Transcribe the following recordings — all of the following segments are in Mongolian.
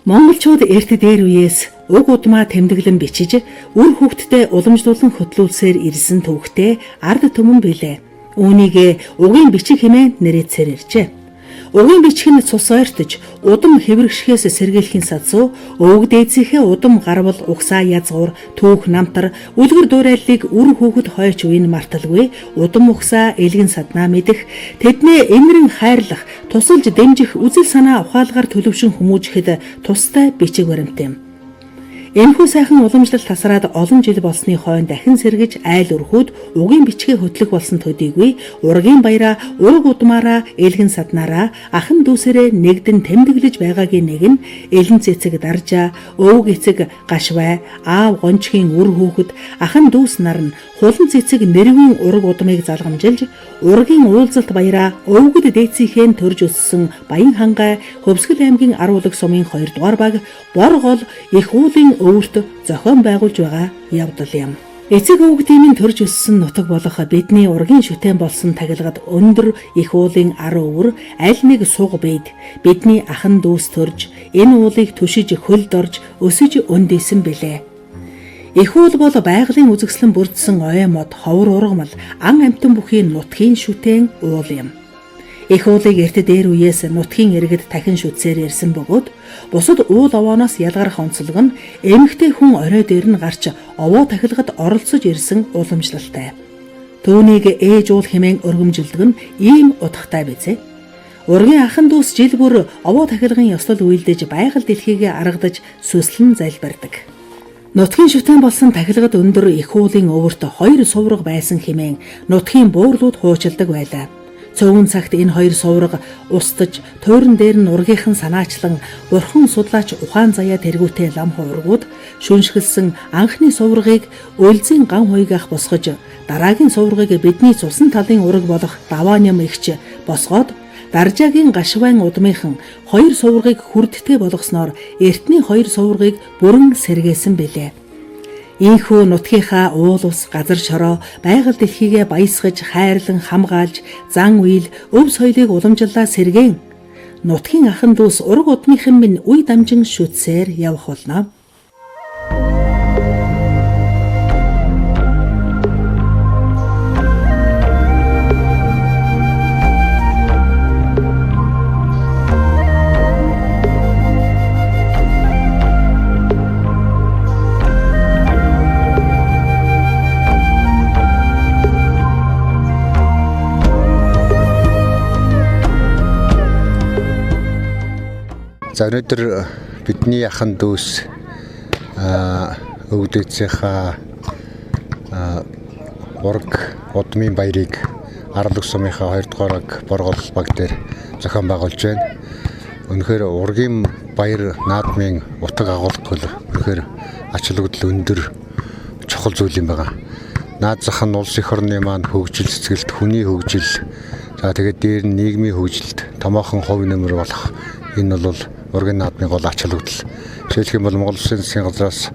Монголчууд эрт дээр үеэс уг удмаа тэмдэглэн бичиж үр хүүхдтэй уламжлуулан хөтлүүлсээр ирсэн төвхтэй ард түмэн билээ. Үүнийг угийн бичиг хэмээн нэрэтсээр иржээ. Угийн бичиг нь цус ойртож удам хэврэгшхээс сэргийлэхийн сацуу өвөг дээдсийнхээ удам гарвал угсаа язгуур түүх намтар үлгэр дуурайллыг үр хүүхэд хойч үеийн марталгүй удам угсаа элгэн саднаа мэдэх тэднээ эмрэн хайрлах тусалж дэмжих үзэл санаа ухаалгаар төлөвшин хүмүүжихэд тустай бичиг баримт юм. Энэхүү сайхан уламжлалт тасраад олон жил болсны хойно дахин сэргэж айл өрхүүд угийн бичгээ хөтлөх болсон төдийгүй ургийн баяраа ураг удмаараа элгэн саднаараа ахан дүүсээрээ нэгдэн тэмдэглэж байгаагийн нэг нь элэн цэцэг даржаа өвөг эцэг гашвай аав гончгийн үр хүүхэд ахан дүүс нар нь хулан цэцэг нэрвийн ураг удмыг залгамжилж ургийн уулзалт баяраа өвгөд дээдсийнхээ төрж өссөн Баян хангай Хөвсгөл аймгийн Аруулаг сумын 2 дугаар баг бор гол их уулын өвөрт зохион байгуулж байгаа явдал юм. Эцэг өвгдийн төрж өссөн нутаг болох бидний ургийн шүтэн болсон тагилгад өндөр их уулын ар өвөр аль нэг суг бийд бидний ахан дүүс төрж энэ уулыг түшиж хөлд орж өсөж өндийсэн билээ. Их уул бол байгалийн үзэгслэн бүрдсэн ой мод ховор ургамал ан амтан бүхийн нутгийн шүтэн уул юм. Их уулыг эрт дээр үеэс нутгийн иргэд дахин шүтсээр ирсэн бөгөөд бусад уул овооноос ялгарх онцлог нь эмэгтэй хүн орой дээр нь гарч овоо тахилгад оролцож ирсэн уламжлалтай. Түүнийг ээж уул хэмээн өргөмжилдэг нь ийм утгатай bizээ. Ургийн ахан дүүс жил бүр овоо тахилгын ёслол үйлдэж байгаль дэлхийгээ аргадаж сүслэн залбирдаг. Нутгийн шүтэн болсон тахилгад өндөр их уулын өвөрт 2 сувраг байсан хэмээн нутгийн буурлууд хуучилдаг байлаа. Цөөн цагт энэ 2 сувраг устж туйран дээр нь ургийнхан санаачлан бурхан судлаач ухаан заяа тэргүүтээ лам хуврагууд шүншгэлсэн анхны суврагыг өлзийн ган хуйгах босгож дараагийн суврагыг бидний цусан талын ураг болох давааням ихч босгоод даржаагийн гашвайн удмынхан 2 суврагыг хүрдтэй болгосноор эртний 2 суврагыг бүрэн сэргээсэн билээ. Ийхүү нутгийнхаа уул ус газар шороо байгаль дэлхийгээ баясгаж хайрлан хамгаалж зан үйл өв соёлыг уламжлалаа сэргээн нутгийн ахан дүүс ураг удмынхан минь үе дамжин шүтсээр явах болно. За өнөөдөр бидний ахан дүүс өвдөцийнхаа ураг удмын баярыг Аруулаг сумынхаа 2 дугаар боргол баг дээр зохион байгуулж байна. Үнэхээр ургийн баяр наадмын утга агуулга бол үнэхээр ач холбогдол өндөр чухал зүйл юм байна. Наад зах нь улс эх орны маань хөгжил цэцгэлт хүний хөгжил за тэгээд дээр нь нийгмийн хөгжилд томоохон хувь нэмэр болох энэ бол ургийн наадмын гол ач холбогдол. Жишээлх юм бол Монгол Улсын засгийн газраас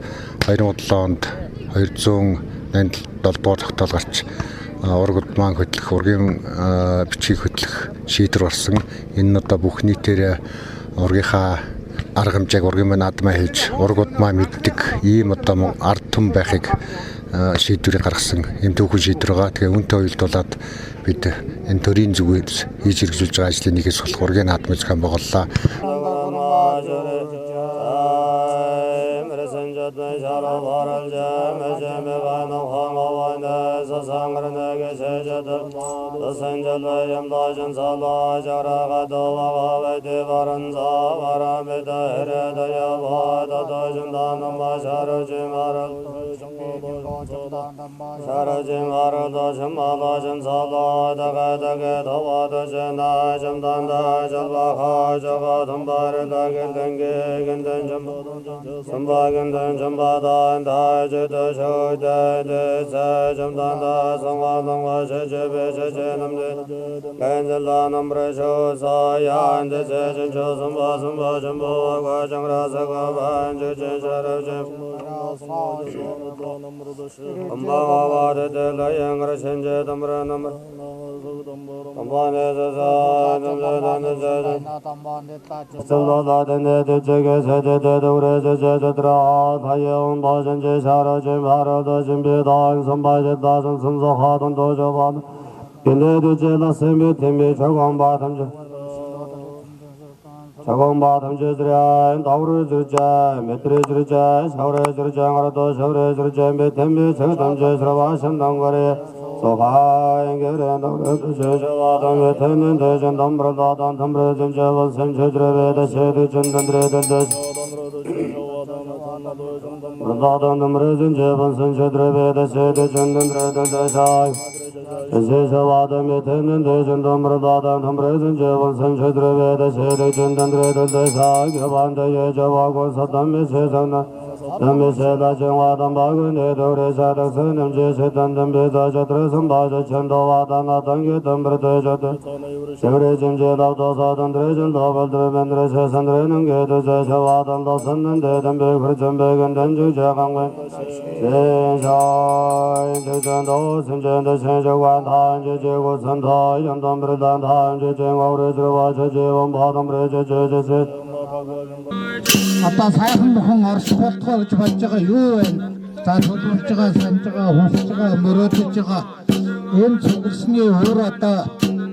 2007 онд 287 дугаар тогтоол гарч ураг удмаа хөтлөх, ургийн бичгийг хөтлөх шийдвэр гарсан. Энэ нь одоо бүх нийтээр ургийнхаа арга хэмжээг ургийн наадмаа хийж ураг удмаа мэддэг ийм одоо ард түмэн байхыг шийдвэрийг гаргасан юм түүхэн шийдвэр байгаа. Тэгээ үүнтэй уялдуулаад бид энэ төрийн зүгээс хийж хэрэгжүүлж байгаа ажлын нэгээс болох ургийн наадмыг зохион байгууллаа. Sambagan dan jambada and I did the show that the Jamdanda Одоо сайхан бүхэн орших болтгоо гэж болж байгаа юу вэ? За төлөвлөж байгаа, санаж байгаа, хүсэж байгаа, мөрөөдөж байгаа энэ цугласны өөр одоо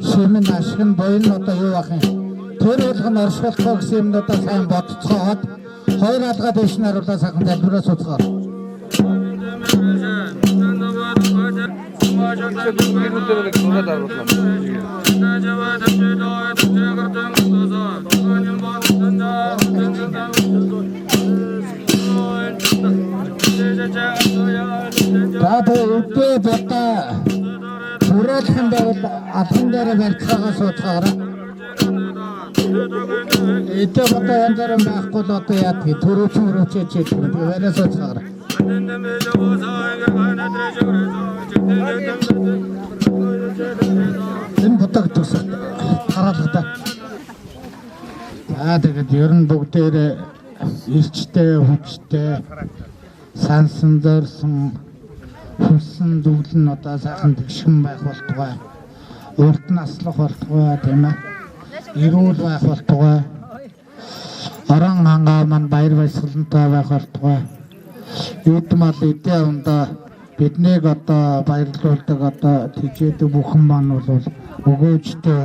шимэн ашиг нь боён одоо юу ах юм? Тэр болгон орших болтгоо гэсэн юм одоо сайн бодцохоод хоёр алгаа дэш нь харуулаа сайхан залбираа суцгаар. Тато үгүй бата түрэлхэн байвал алхан дээр барьцаагаа суутгаараа. Эдгээр бата янз бүрийн байхгүй л одоо яадгийг төрөөчөөч гэдэг байраа суутгаараа. Энэ бутаг тусах хараалгадаа. Тэгээд ер нь бүгдээрээ ирчтэй, хүчтэй, сансан зорсон, хүссэн зүйл нь одоо сайхан тэгшхэн байх болтугай. Урт наслах болтугай тийм ээ. Эрүүл байх болтугай. Орон хангаа маань баяр баясгалантай байх болтугай. Юудмал эдээ ундаа биднийг одоо баярлуулдаг одоо тийчээдэг бүхэн маань бол өгөөжтэй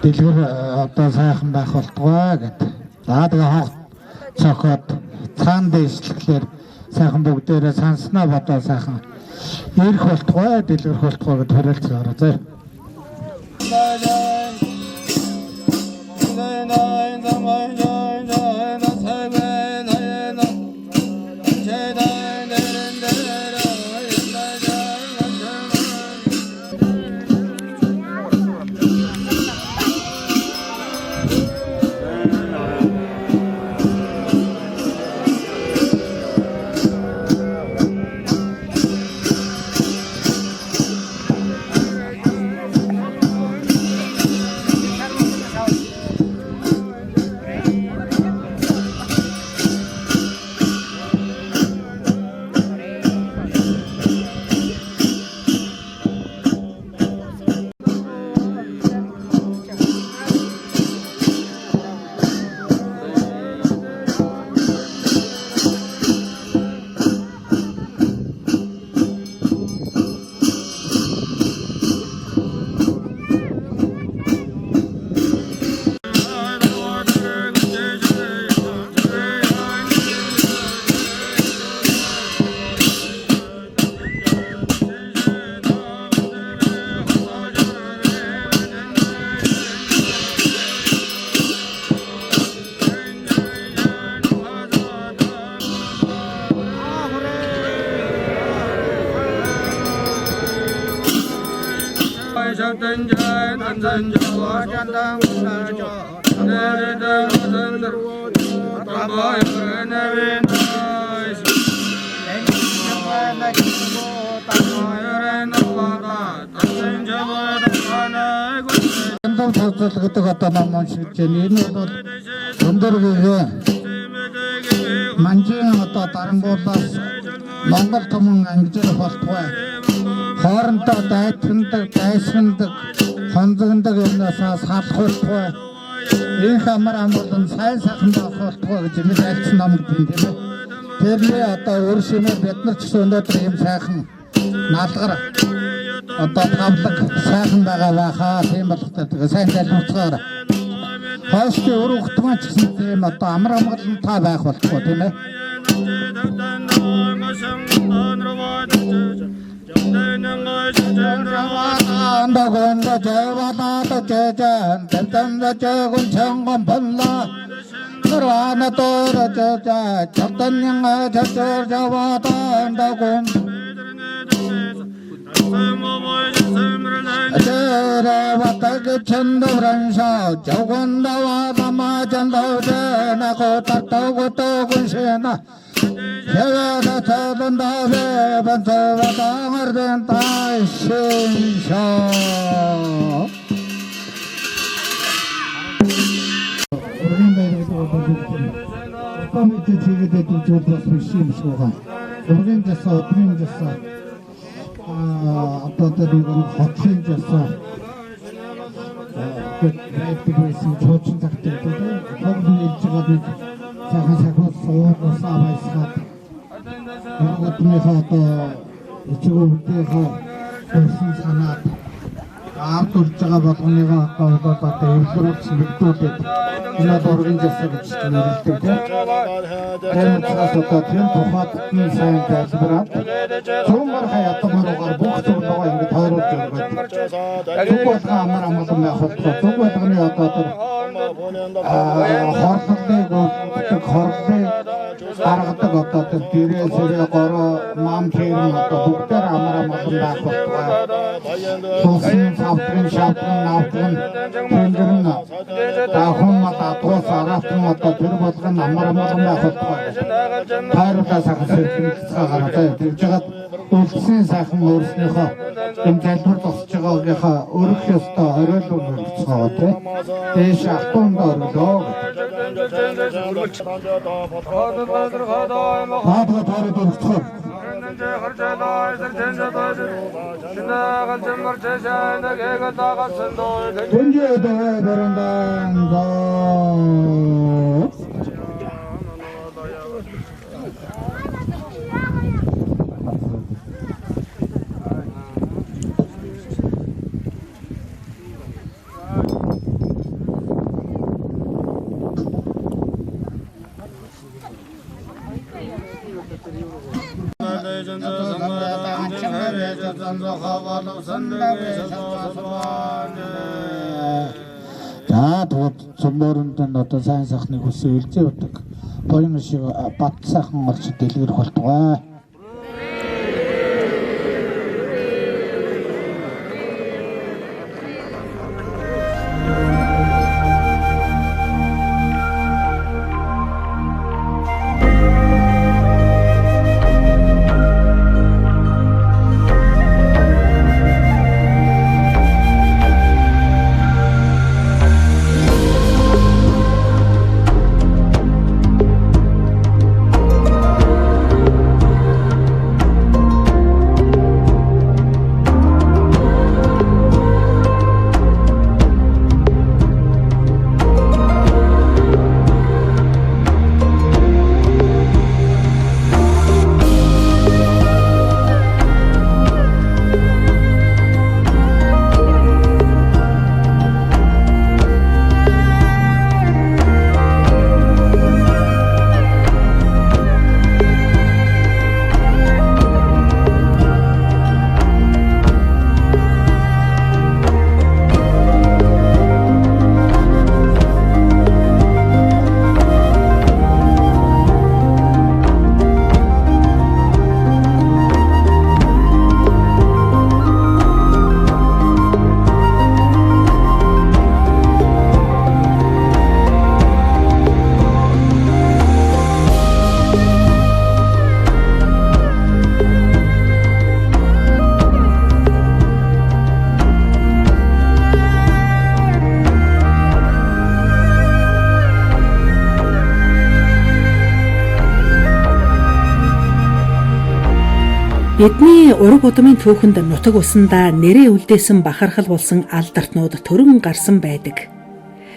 дэлгэр одоо сайхан байх болтугай гэдэг. За тэгээ хогт цохоод цаан дэслэхлээр сайхан бүгдээрээ санснаа бодоо сайхан ирэх болтугай дэлгэрэх болтугай гэж хариулцгаараа заа. цуцал гэдэг одоо ном уншиж байна. Энэ бол Өндөргийн манжийн одоо дарангуулаас Монгол түмэн ангижрах болтугай. Хоорондоо дайцдаг, дайсандаг, хонзогддог юмнасаа салхуултугай. Их амар амгалан сайн сайхан байх болтугай гэж нэг альцсан ном гэдэг юм тийм ээ. Тэрний одоо өр шимээр бид нар ч гэсэн өнөөдөр юм сайхан наалгар одоо тавлаг сайхан байгаа байхаа тийм болготой тэгээ сайн залбирцгаар хойшгийн өр ухтмаа ч гэсэн тийм одоо амар амгалантай байх болтугай тийм ээ. Андагонда 제와나도 제잔 땐딴다 제군 청건 번라 그러나 떨어져자 적던양아 저저저와다 안다곤 제레와다 그 천도브란사 저건다와 마마잔도제 나고 딱다고 또군세나 제가다 찾은다 배반서와 땅을 된 다이신셔 Помните, че это чудо священного. Ургенжаса, Отринжаса, Ататариган Хотшинжаса. Гэвтгийсэн чуучин цагтай гэдэг. Хогны илжгаад сайхан сахиус суурнаас авайсгаад. Өөрөдмийнхөө одоо ичгүүртийнхөө төрсөн санаад ард урж байгаа болгоныгоо одоо эвлэрүүлсэн бэлдүүлээд энэ Ургенжаса гэж нэрлэдэг тийм. Тэр учраас одоо тийм тухайд нь сайн тайлбараад зурмаар хаятмаараар бүх зүйлээ ингэ тойруулж өгөөд зүг болгоо амар амгалан байх болтгоо зүг болгоны одоо тэр хорлолыг хорлыг гаргадаг одоо тэр дээрээ сэрээ гороо мам хэрэн одоо бүгдээр амар амгалан байх болтгоо тусын савтрын шатрын навтрын тэнгэрэн дахун мататгоос аратын одоо тэр болгон амар амгалан байх болтгоо тайруулаа сайхан сэрхэмцгээ гаргацаа тэгж жагаад үлдсэн сайхан өөрснийхөө юм залбир тусч байгаагийнхаа өрөх ёстой хориолоо үлдцгаа тийм дээш ахтундаа орлоо За тэгвэл цөмөрөнд нь одоо сайн сайхныг хүсээ илжээ удаг. Боён шиг бат сайхан орч дэлгэрэх болтугай. Бидний ураг удмын түүхэнд нутаг усандаа нэрээ үлдээсэн бахархал болсон алдартнууд төрөн гарсан байдаг.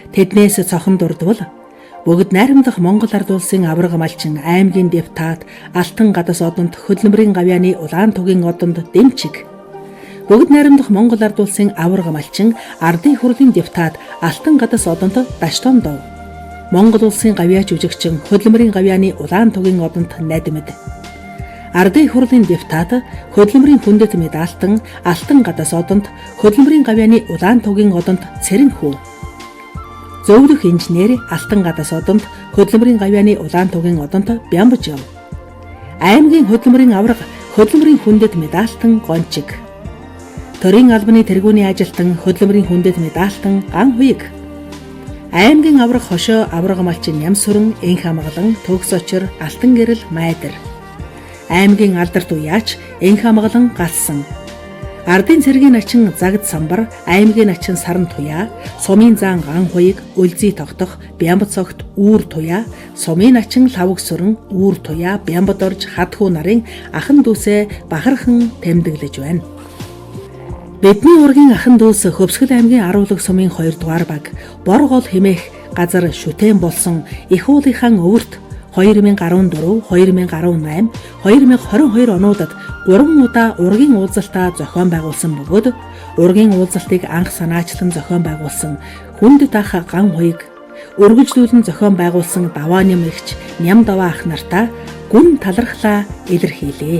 Тэднээс цохон дурдвал бүгд найрамдах Монгол ард улсын авраг малчин аймгийн депутат Алтан гадас одонд хөдөлмөрийн гавьяаны улаан тугийн одонд дэмчиг. Бүгд найрамдах Монгол ард улсын авраг малчин ардын хурлын депутат Алтан гадас одонд даштон дов. Монгол улсын гавьяач жүжигчин хөдөлмөрийн гавьяаны улаан тугийн одонд найдмад. Ардын хурлын депутат хөдөлмөрийн хүндэт медальтан Алтан гадас одонд хөдөлмөрийн гавьяаны улаан тугийн одонд цэрэнхүү. Зөвлөх инженер Алтан гадас одонд хөдөлмөрийн гавьяаны улаан тугийн одонд бямбаж яв. Аймгийн хөдөлмөрийн авраг хөдөлмөрийн хүндэт медальтан гончиг. Төрийн албаны тэргүүний ажилтан хөдөлмөрийн хүндэт медальтан ган хуйг. Аймгийн авраг хошоо авраг малчин Нямсүрэн энх амгалан төгс очир Алтан гэрэл майдар. Аймгийн алдарт уяач энх амгалан галсан. Ардын цэргийн начин загд самбар, аймгийн начин саран туяа, сумын заан ган хуйг, өлзий тогтох, бямбад цогт үүр туяа, сумын начин лавг сүрэн, үүр туяа, бямбад орж хадхуу нарын ахан дүүсээ бахархан тэмдэглэж байна. Бидний ургийн ахан дүүс Хөвсгөл аймгийн Аруулаг сумын 2 дугаар баг, бор гол хэмээх газар шүтэн болсон их уулынхан өвөрт 2014, 2018, 2022 онуудад 3 удаа ургийн уулзалтаа зохион байгуулсан бөгөөд ургийн уулзалтыг анх санаачлан зохион байгуулсан хүндэт ах ган хуйг, өргөжлүүлэн зохион байгуулсан даваа нэм эгч Ням даваа ах нартаа гүн талархлаа илэрхийлээ.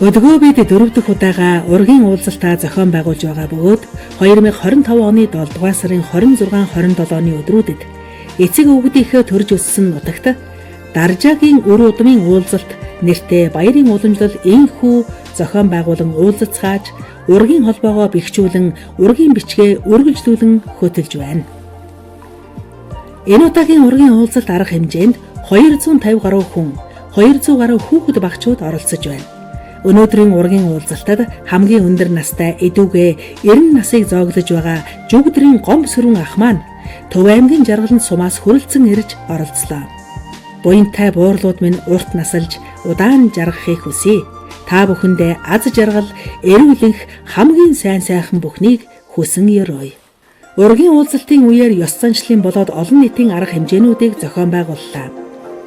Өдгөө бид 4 дахь удаага ургийн уулзалтаа зохион байгуулж байгаа бөгөөд 2025 оны 7 дугаар сарын 26-27-ны өдрүүдэд эцэг өвгдийнхээ төрж өссөн нутагт Даржаагийн өр удмын уулзалт нэртэй баярын уламжлал энхүү зохион байгуулан уулзацгааж ургийн холбоогоо бэхжүүлэн ургийн бичгээ үргэлжлүүлэн хөтөлж байна. Энэ удаагийн ургийн уулзалт арга хэмжээнд 250 гаруй хүн, 200 гаруй хүүхэд багчууд оролцож байна. Өнөөдрийн ургийн уулзалтад хамгийн өндөр настай эдүүгээ 90 насыг зооглож байгаа жүгдрийн гомб сүрэн ах маань Төв аймгийн жаргаланд сумаас хүрэлцэн ирж оролцлоо. Буянтай буурлууд минь урт насалж удаан жаргахыг хүсье. Та бүхэндээ аз жаргал, эрүүлэнх хамгийн сайн сайхан бүхнийг хүсэн ёрой. Ургийн уулзалтын үеэр ёс заншлын болоод олон нийтийн арга хэмжээнүүдийг зохион байгууллаа.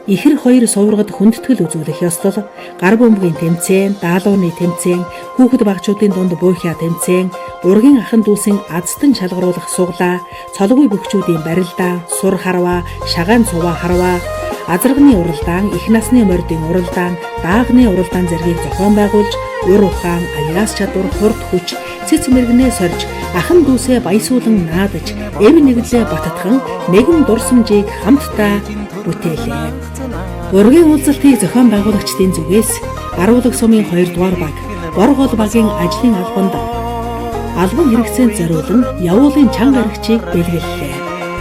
Ихэр хоёр суврагд хүндэтгэл үзүүлэх ёслол, гар бөмбөгийн тэмцээн, даалууны тэмцээн, хүүхэд багчуудын дунд буйхаа тэмцээн, ургийн ахан дүүсийн азтан шалгаруулах суглаа, цолгүй бөхчүүдийн барилдаан, сур харваа, шагаан цуваа харваа, азарганы уралдаан, их насны мордын уралдаан, даагны уралдаан зэргийг зохион байгуулж, ур ухаан, аяас чадвар, хурд хүч, цэц мэрэгнээ сорж, ахан дүүсээ баясуулан наадаж, эв нэглээ баттган нэгэн дурсамжийг хамтдаа бүтээлээ. Ургийн уулзалтыг зохион байгуулагчдын зүгээс Аруулаг сумын 2 дугаар баг, Боргол багийн ажлын албанд албан хэрэгцээнд зориулан явуулын чанга аригчийг бэлгэллээ.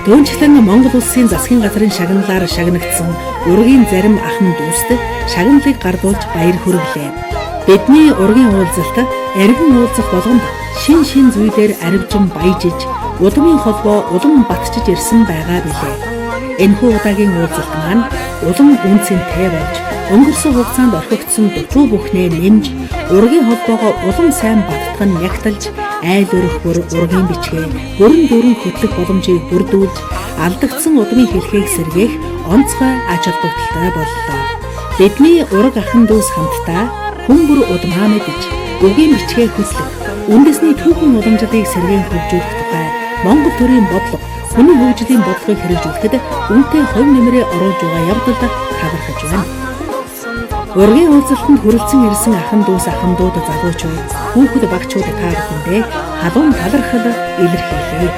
Түүнчлэн Монгол улсын засгийн газрын шагналаар шагнагдсан ургийн зарим ахан дүүст шагналыг гардуулж баяр хүргэлээ. Бидний ургийн уулзалт эргэн уулзах болгонд шин зүйлээр аривжин баяжиж, улмын холбоо улам батчиж ирсэн байгаа билээ. Энэхүү удаагийн уулзалт маань улам үнцэнтэй болж, өнгөрсөн хугацаанд орхигдсон дутуу бүхнээ нэмж, ургийн холбоогоо улам сайн баттгах нь ягталж, айл өрөх бүр ургийн бичгээ бүрэн дүүрэн хөтлөх боломжийг бүрдүүлж, алдагдсан удмын хэлхийг сэргээх онцгой ач холбогдолтой боллоо. Бидний ураг ахан дүүс хамтдаа хүн бүр удмаа мэдж, үгийн бичгээ хөтлөх, үндэсний түүхэн уламжлалыг сэргээн хөгжүүлэх тухай Монгол төрийн бодлого, хүний хөгжлийн бодлогыг хэрэгжүүлэхэд үнэтэй хувь нэмрээ оруулж байгаа явдалд талархаж байна. Ургийн уулзалтанд хүрэлцэн ирсэн ахан дүүс ахмадууд залуучууд, хүүхэд багчууд та бүхэндээ халуун талархал илэрхийлье.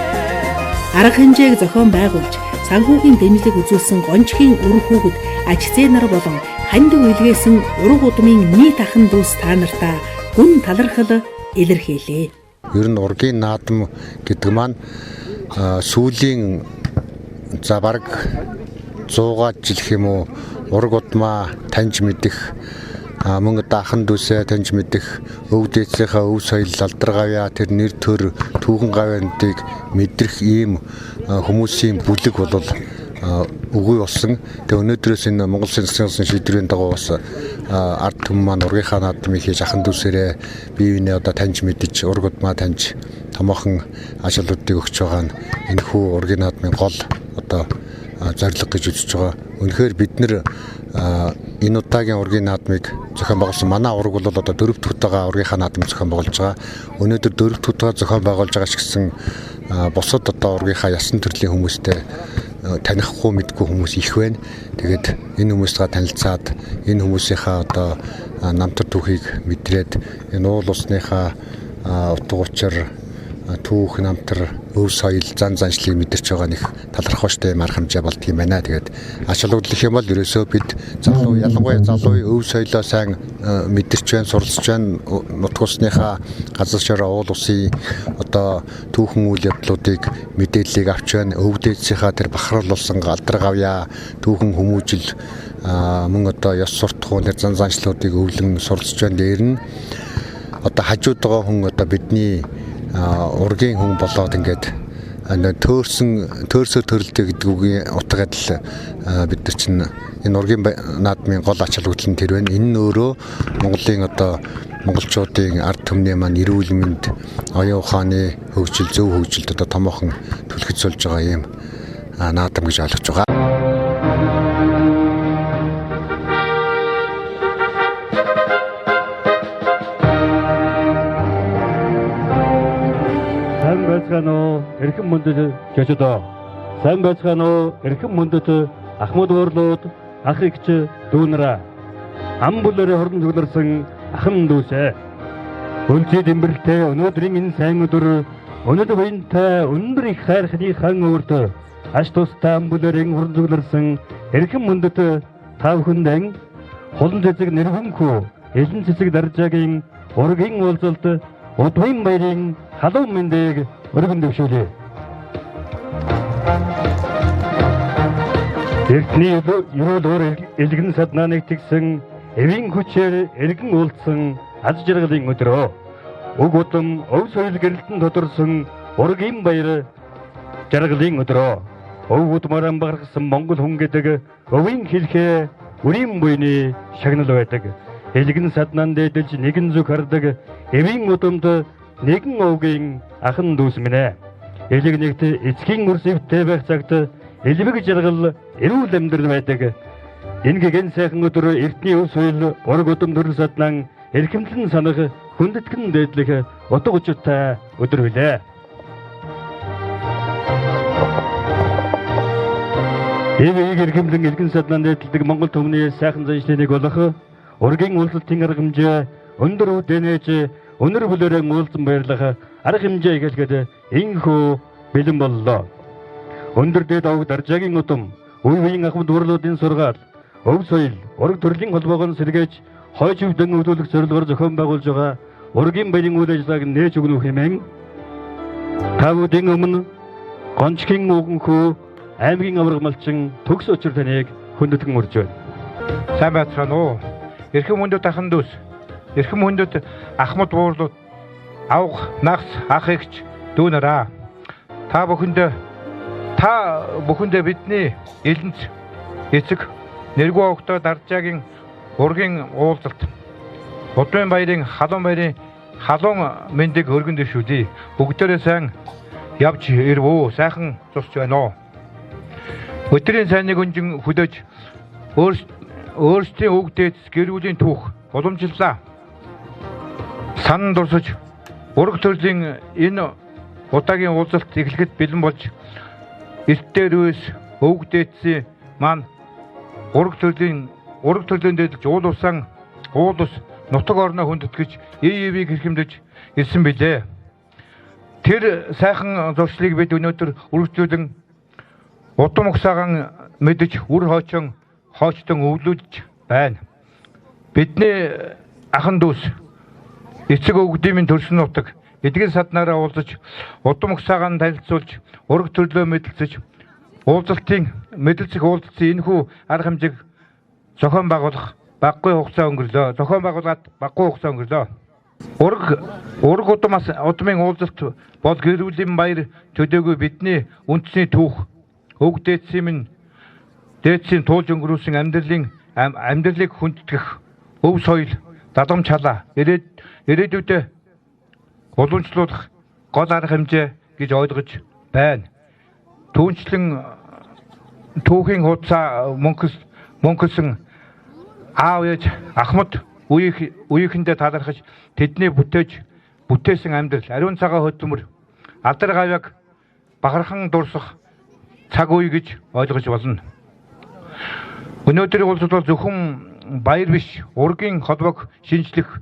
Арга хэмжээг зохион байгуулж, санхүүгийн дэмжлэг үзүүлсэн гончгийн үр хүүхэд, аж зээ нар болон хандив илгээсэн ураг удмын нийт ахан дүүс та нартаа гүн талархал илэрхийлье. Ер нь ургийн наадам гэдэг маань сүүлийн за бараг 100 жил гэх юм уу ураг удмаа таньж мэдэх, мөн дахан дүүсээ таньж мэдэх, өв дээдсийнхаа өв соёл, алдар гавьяа, тэр нэр төр түүхэн гавьяантыг мэдрэх ийм хүмүүсийн бүлэг бол үгүй болсон. Тэгээ өнөөдрөөс энэ Монгол Улсын шийдвэрийн дагуу бас ард түмэн маань ургийнхаа наадмыг хийж ахын дүүсээрээ бие биенээ одоо таньж мэдж ураг удмаа таньж томоохон ашиглуудыг өгч байгаа нь энэхүү ургийн наадмын гол одоо зорилго гэж үзэж байгаа. Үнэхээр бид нэр энэ удаагийн ургийн наадмыг зохион байгуулсан манай ураг бол одоо 4 дахь удаага ургийнхаа наадмыг зохион байгуулж байгаа. Өнөөдөр 4 дахь удаага зохион байгуулж байгаа ч гэсэн бусад одоо ургийнхаа ясан төрлийн хүмүүстэй танихгүй мэдгүй хүмүүс их байна. Тэгээд энэ хүмүүстэй танилцаад энэ хүмүүсийнхаа одоо намтар түүхийг мэдрээд энэ уул усныхаа утга учир түүх намтар өв соёл зан заншлыг мэдэрч байгаа нэг талархах штэ юм арга хэмжээ болдго юм байна. Тэгээд ач холбогдлох юм бол ерөөсөө бид залуу ялангуяа залуу өв соёлоо сайн мэдэрч байна, суралцж байна. Нутг усныхаа газар шороо уул усын одоо түүхэн үйл явдлуудыг мэдээллийг авч байна. Өв дээдсийнхаа тэр бахархал болсон галдраг авьяа түүхэн хүмүүжил мөн одоо ёс суртахуун тэр зан заншлуудыг өвлөн суралцж байна. Дээр нь одоо хажууд байгаа хүн одоо бидний ургийн хүн болоод ингээд төөрсөөр төрөлтэй гэдэг үгийн утга адил бид нар чинь энэ ургийн наадмын гол ач холбогдол нь тэр байна. Энэ нь өөрөө Монголын одоо монголчуудын ард түмний маань эрүүл мэнд, оюун ухааны хөгжил, зөв хөгжилд одоо томоохон түлхэцүүлж байгаа юм наадам гэж ойлгож байгаа. Байцгаана эрхэм мөндөд жожидоо. Сайн байцгаана уу эрхэм мөндөд ахмад уурлууд, ах эгч дүүнараа. Ам бүлэрээ хорон зүглэрсэн ахын дүүсээ. Өнцөд дэмбэрэлтэй өнөөдрийн энэ сайн өдөр өнөөдөр буянтай өндөр их хайрхны хан өөрт аш тустай ам бүлэрийн хорон зүглэрсэн эрхэм мөндөд та бүхэндээ холон цэцэг нэрхэнхүү элен цэцэг даржаагийн ургийн уулзалт удмын баярын халуун мэндийг өргөн дэвшүүлье. Эртний ерөөл уур элгэн саднааныг тэгсэн эвийн хүчээр эргэн уулзсан аз жаргалын өдрөө. Уг удам өв соёл гэрэлтэн тодорсон ургийн баяр жаргалын өдрөө. Өв удмаар амбарсан монгол хүн гэдэг өвийн хэлхээ үрийн буйны шагнал байдаг. Элгэн саднаан дээдэлж нэгэн зүг хардаг эвийн удамд нэгэн овгийн ахын дүүс минь. Элэг нэгт эцгийн үрсэвтэй байх цагт элбэг жаргал эрүүл амьдрал байдаг. Энэ гэгэн сайхан өдөр эртний өв соёл ураг удам төрөл саднаан эрхэмлэн санах хүндэтгэн дээдлэх утга учиртай өдөр билээ. Эвийг эрхэмлэн элгэн саднаан дээдэлдэг Монгол түмний сайхан заншлыг болох ургийн уулзалтын арга хэмжээ өндөр үдэнэж өнөр бүлэрээ уулзсан баярлах арга хэмжээ игэлгээд инхүү бэлэн боллоо. Өндөр дээд овг даржаагийн удам үе үеийн ахмад уурлуудын сургаал өв соёл ураг төрлийн холбоогоон сэргээж хойч өвдөн өвлөх зорилгоор зохион байгуулж байгаа ургийн баярын үйл ажиллагааг нээж өгнө хэмээн та бүдийн өмнө гончгийн үгэнхүү аймгийн авраг малчин төгс учир таныг хүндэтгэн урьж байна. Сайн байцгаана уу. Эрхэм хүндэт ахын дүүс, эрхэм хүндэт ахмад уурлууд, авга, нагс, ах эгч дүүнараа. Та бүхэндээ бидний элэнц эцэг нэргүй огтоо даржаагийн ургийн уулзалт удмын баярын халуун мэндийг өргөн дэвшүүлье. Бүгдээрээ сайн явж ирвөө. Сайхан цусч байна уу. Өдрийн сайныг өнжин хүлээж өөрсдийн өг дээдс гэрүүлийн түүх уламжлалаа. Сан дурсаж ураг төрлийн энэ удаагийн уулзалт эхлэхэд бэлэн болж эрт дээр үес өг дээдсийн маань ураг төрлийн дээдлж уул ус нутаг орноо хүндэтгэж ивийг хэрхэмдэж ирсэн билээ. Тэр сайхан зуршлыг бид өнөөдөр үргэлжлүүлэн удам угсаагаан мэдж үр хоочтон өвлүүлж байна. Бидний ахын дүүс эцэг өвгдийн төрсөн нутаг эдгэн саднаараа уулзаж удам угсаагаан танилцуулж ураг төрлөө мэдэлцэж уулзалтын энэхүү арга хэмжээг зохион байгуулах баггүй хугацаа өнгөрлөө. Ураг удмын уулзалт бол гэрүүлийн баяр төдөөгүй бидний үндэсний түүх өг дээдсийн минь дээдсийн туулж өнгөрүүлсэн амьдралыг хүндэтгэх өв соёл, даламж халаа, ирээдүйдээ уламжлуулах гол арга хэмжээ гэж ойлгож байна. Түүнчлэн түүхийн хуудасаа мөнхөлсөн аав ээж ахмад үеийнхэндээ талархаж тэдний бүтээсэн амьдрал, ариун цагаан хөдөлмөр, алдар гавьяг бахархан дурсах цаг үе гэж ойлгож болно. Өнөөдрийн уулзалт бол зөвхөн баяр биш, ургийн холбоог шинжлэх,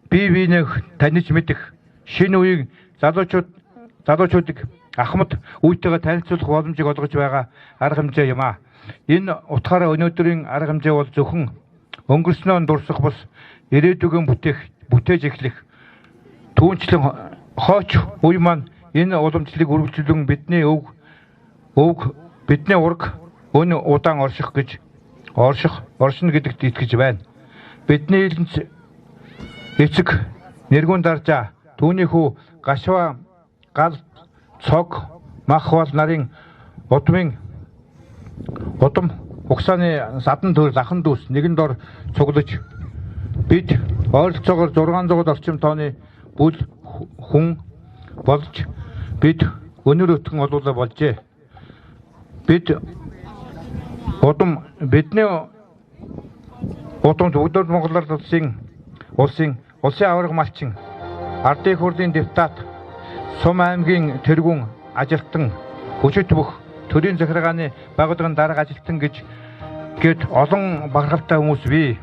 бие биенээ таних мэдэх, шинэ үеийн залуучуудыг ахмад үйтэйгээ танилцуулах боломжийг олгож байгаа арга хэмжээ юм а. Энэ утгаараа өнөөдрийн арга хэмжээ бол зөвхөн өнгөрснөө дурсах бус ирээдүгэн бүтээж эхлэх түүнчлэн хооч үе маань энэ уламжлалыг үргэлжлүүлэн бидний ураг өн удаан оршино гэдэгт итгэж байна. Бидний эцэг нэргүүн даржаа түүний хүү гашва гал цог махвал нарын удам угсааны садан төр лахан дүүс нэгэн дор цуглаж бид ойролцоогоор 600 орчим тонны бүл хүн болж бид өнөр өтгөн олуулаа болжээ. Бидний удам Өдөр Монгол улсын аварга малчин ардын хурлын депутат Сум аймгийн тэргүүн ажилтан бүжит бүх төрийн захиргааны байгууллагын дарга ажилтан гээд олон бахархалтай хүмүүс бий.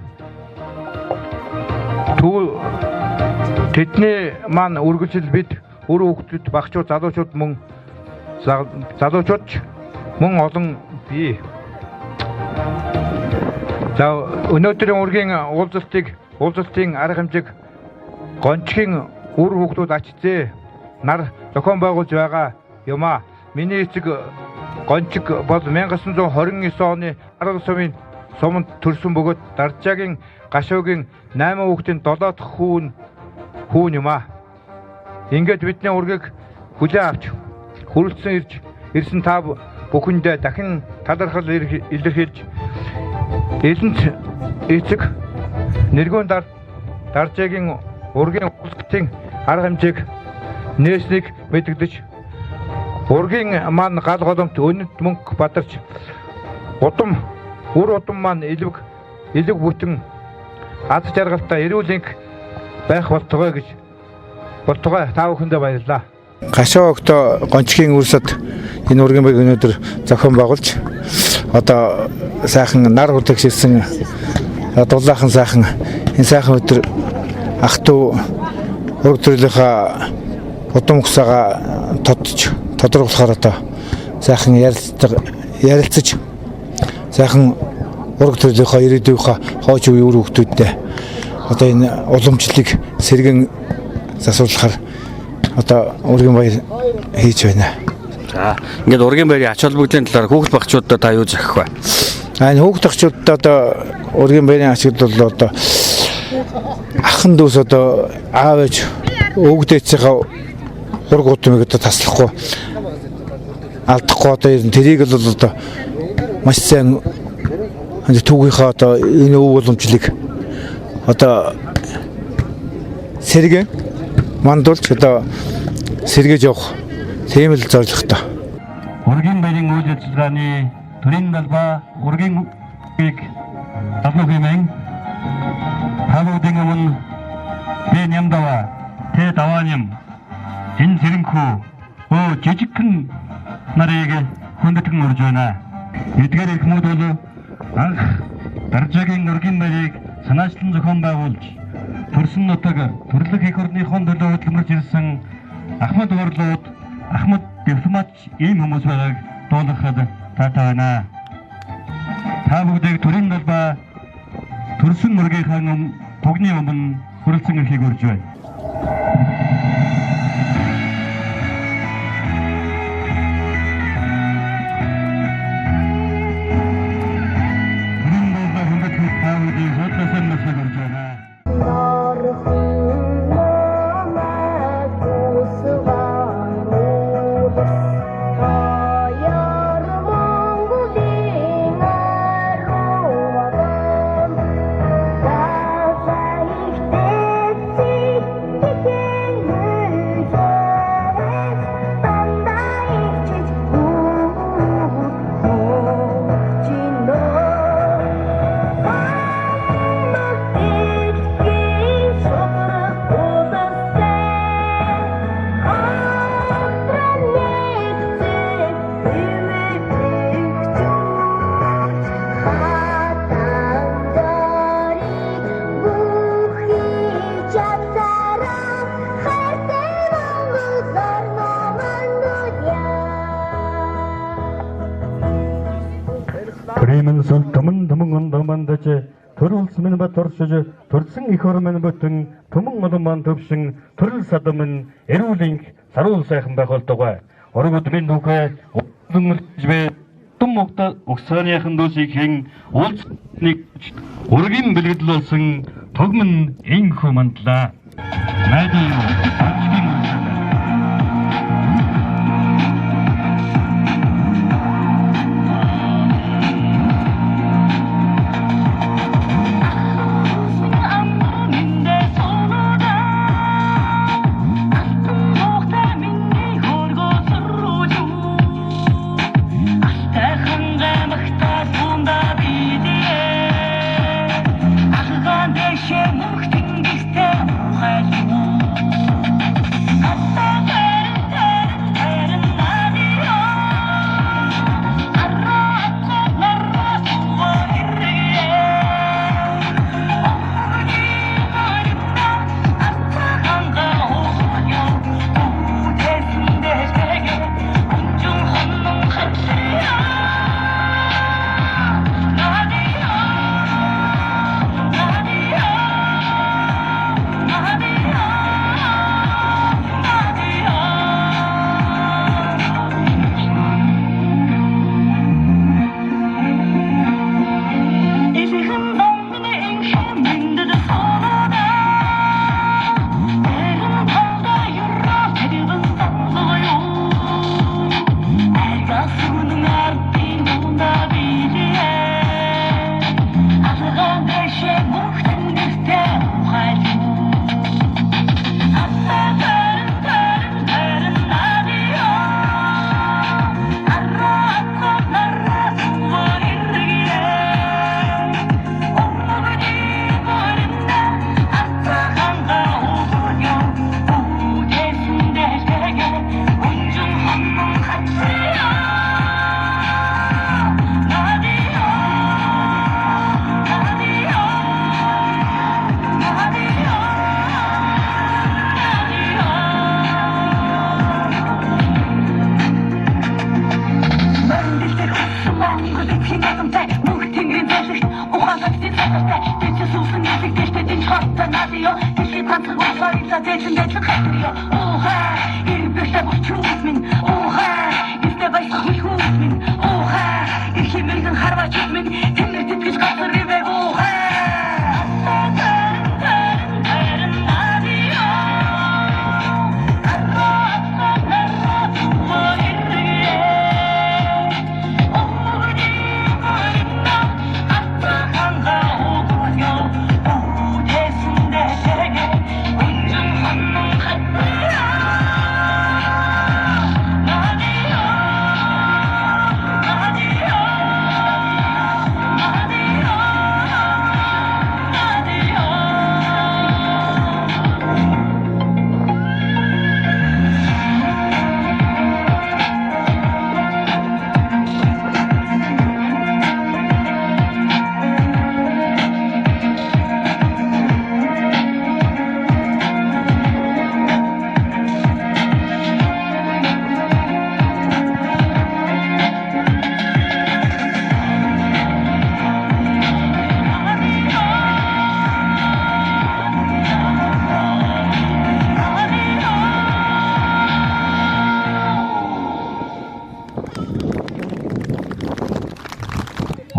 Тэдний маань үргэлжил бид үр хүүхдүүд, багчууд, залуучууд мөн олон бий. За өнөөдрийн ургийн уулзалтын арга хэмжээг гончгийн үр хүүхдүүд ачзээ нар зохион байгуулж байгаа юм а. Миний эцэг гончиг бол 1929 оны 10 сумын суманд төрсөн бөгөөд Даржаагийн гашуугийн 8 хүүхдийн 7 дахь хүүн юм а. Ингээд бидний ургийг хүлээн авч хүрэлцэн ирсэн та бүхэндээ дахин талархал илэрхийлж эзэнт эцэг нэргүүн Даржаагийн ургийн уулзалтын арга хэмжээг нээснийг мэдэгдэж ургийн маань гал голомт өнөд мөнгө бадарч үр удам маань элэг бүтэн аз жаргалтай эрүүл энх байх болтугай та бүхэндээ баярлалаа. Гашаа өгтөө гончгийн үрсэд энэ ургийн байг өнөөдөр зохион байгуулж одоо сайхан нар хүлэгшсэн дулаахан сайхан энэ сайхан өдөр ах トゥ ураг төрлийнхаа удам угсаага тодорхойлохоор одоо сайхан ярилцаж сайхан ураг төрлийнхаа ирээдүйнхаа хооч үе үр хүүхдүүдтэй одоо энэ уламжлалыг сэргэн засварлахаар одоо ургийн баяр хийж байна. За ингээд ургийн баярын ач холбогдолын талаар хүүхд багчуудад та юу захих вэ? Энэ хүүхд багчуудад одоо ургийн баярын ач холбогдол бол одоо ахын дүүс одоо аав ээж өвгдөөцийнхаа ураг удмыг одоо таслахгүй алдахгүй одоо тэрийг л одоо маш сайн түүгийнхаа одоо энэ өв уламжлалыг одоо сэргэн мандуулж одоо сэргээж явах тийм л зорилготой. Ургийн баярын үйл ажиллагааны төрийн далбаа ургийн бийг давлуу хэмээн халуудын өмнө би нямдава тэ давааням энэ зэрэнхүү жижигхэн нарыг хүндэтгэн урж байна. Эдгээр эхмүүд бол анх Даржаагийн ургийн баярыг санаачлан зохион байгуулж төрсөн нутаг төрлөх эх орныхон төлөө хөдөлмөрж ирсэн ахмад урлууд, ахмад дипломат ийм хүмүүс байгааг дуулгахад таатай байна. Та бүгдийг төрийн далбаа төрсөн ургийнхаа бүгний өмнө хүрэлцэн ирэхийг урьж байна. мандаж төрүүлс минь ба туршиж төрсөн их ор минь бүтэн төмөн олон ман төвшин төрөл садам минь эрүүлэнх саруул сайхан байх болтугай. Оргод минь нүхэ өнгөрчвэ том мокта оксаныхан досыг хэн уулзныг ургийн бэлгэдэл болсон тогмон инхүү мандлаа. Найдаа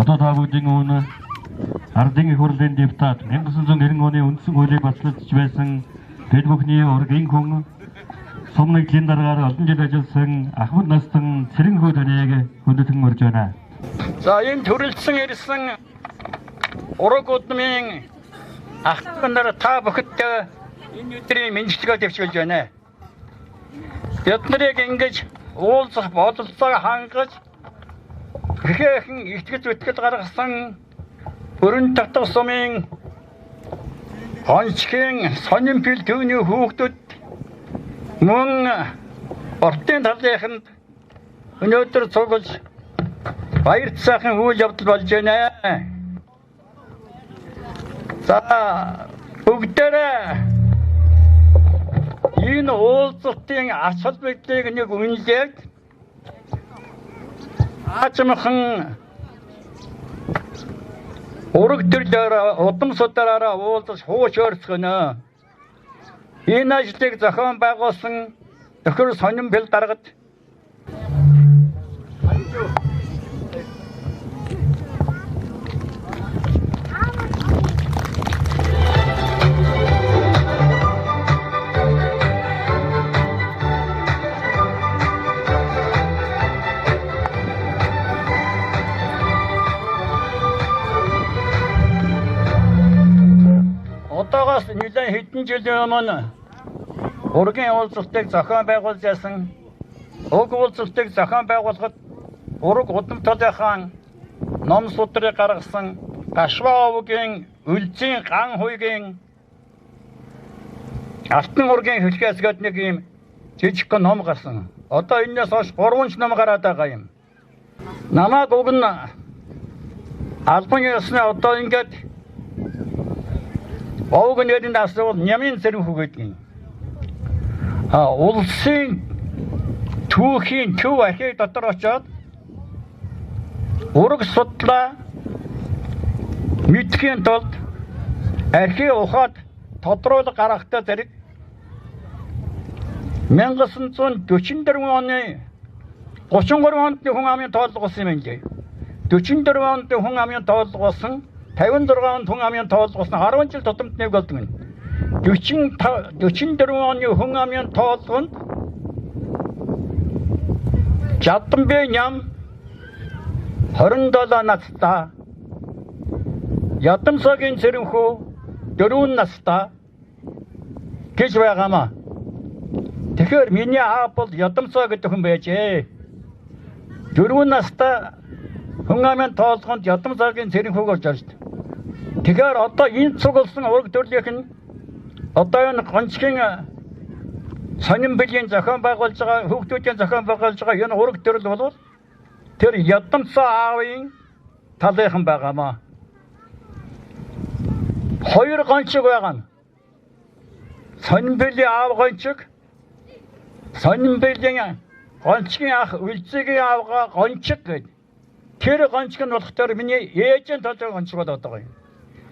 одоо та бүдгийн өмнө ардын их хурлын депутат 1990 оны үндсэн хуулийг батлуулж байсан бид бүхний ургийн хүн сумныгийн дараагаар олон жил ажилласан Ахмад Настан Цэрэнхүү таныг хүндэтгэн мөрж байна. За энэ төрөлдсөн ирсэн ураг удмын ахтар та бүхэнд энэ өдрийн мэндчилгээ төвчилж байна. Бид нарыг ингэж уулзах бололцоог хангаж хэрхэн итгэж үтгэл гаргасан өрн татах сумын хончгийн сонинпил төвний хүүхдүүд мөн ортын талынханд өнөөдөр цуглаж баяр сайхан үйл явдал болж байна. За бүгдээрээ энэ уулзалтын ач холбогдлыг нэг үнэлээд аажмхан ураг төрлөөр удам судараараа уулзаж хууч ойрцгоноо. Энэ ажлыг зохион байгуулсан Дөхөр Сонирнбэл даргад одоогоос нэлээд хэдэн жилийн өмнө ургийн уулзалтыг зохион байгуулж байсан. Уг уулзалтыг зохион байгуулахад ураг удамталынхаа ном судрыг гаргасан Гашваагийн Үлзийн ган хуйгийн Алтан ургийн хэлхээс гээд нэг юм жижиг ном гарсан. Одоо энэс хойш 3 ном гараад байгаа юм. Намайг уг нь албан ёсны одоо ингээд Овг нэрийн асуул нямын зэрэг хүүгээд. Улсын түүхийн төв архив дотор очоод ураг судлаа мэдхийн тулд архив ухаад тодруулга гаргахтаа зэрэг 1944 оны 33 онд хүн амын тооллогосон юм гээ. 44 онд хүн амын тооллогосон 56 онд хүн амын тооллогосон 10 жил тутамд нэг болдог нь. 44 оны хүн амын тооллогонд Жадамбай ням 27 настай Ядамсагийн цэрэнхүү 4 настай гэж байгаамаа. Тэгэхээр миний аав бол Ядамсаа гэдэг хүн байжээ. 4 настай хүн амын тооллогонд Ядамсагийн цэрэнхүү болж байна. Тэгэхээр одоо энэ цугласан ураг төрлийнх нь одоо энэ гончгийн Сонирнбэлийн зохион байгуулж байгаа хүүхдүүдийн зохион байгуулж байгаа энэ ураг төрөл бол тэр Ядамсаа аавын талынхан байгаамаа. Хоёр гончиг байгаа. Сонирнбэлийн аав гончиг, Сонирнбэлийн гончгийн ах Үлзигийн аавга гончиг гэдэг. Тэр гончиг нь болохоор миний ээжийн толгой гончиг болоод байгаа юм.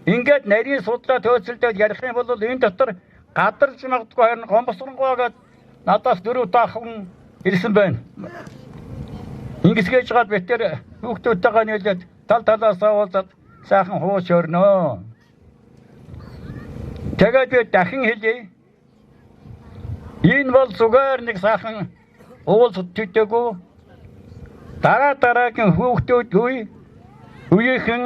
Ингээд нарийн судлаа төөцөлдөд ярих юм бол энэ дотор гадарч магадгүй харин гомбосронгойгээд надаас 4 таахан ирсэн байна. Ингэсгээж гад битэр хүүхдүүдтэйгээ нийлээд тал талаасаа уулзаад сайхан хууч өрнөө. Тэгээд би дахин хэлье. Энэ бол зүгээр нэг сайхан уулзалт төдөөгүй. Дараагийн хүүхдүүд үеийнхэн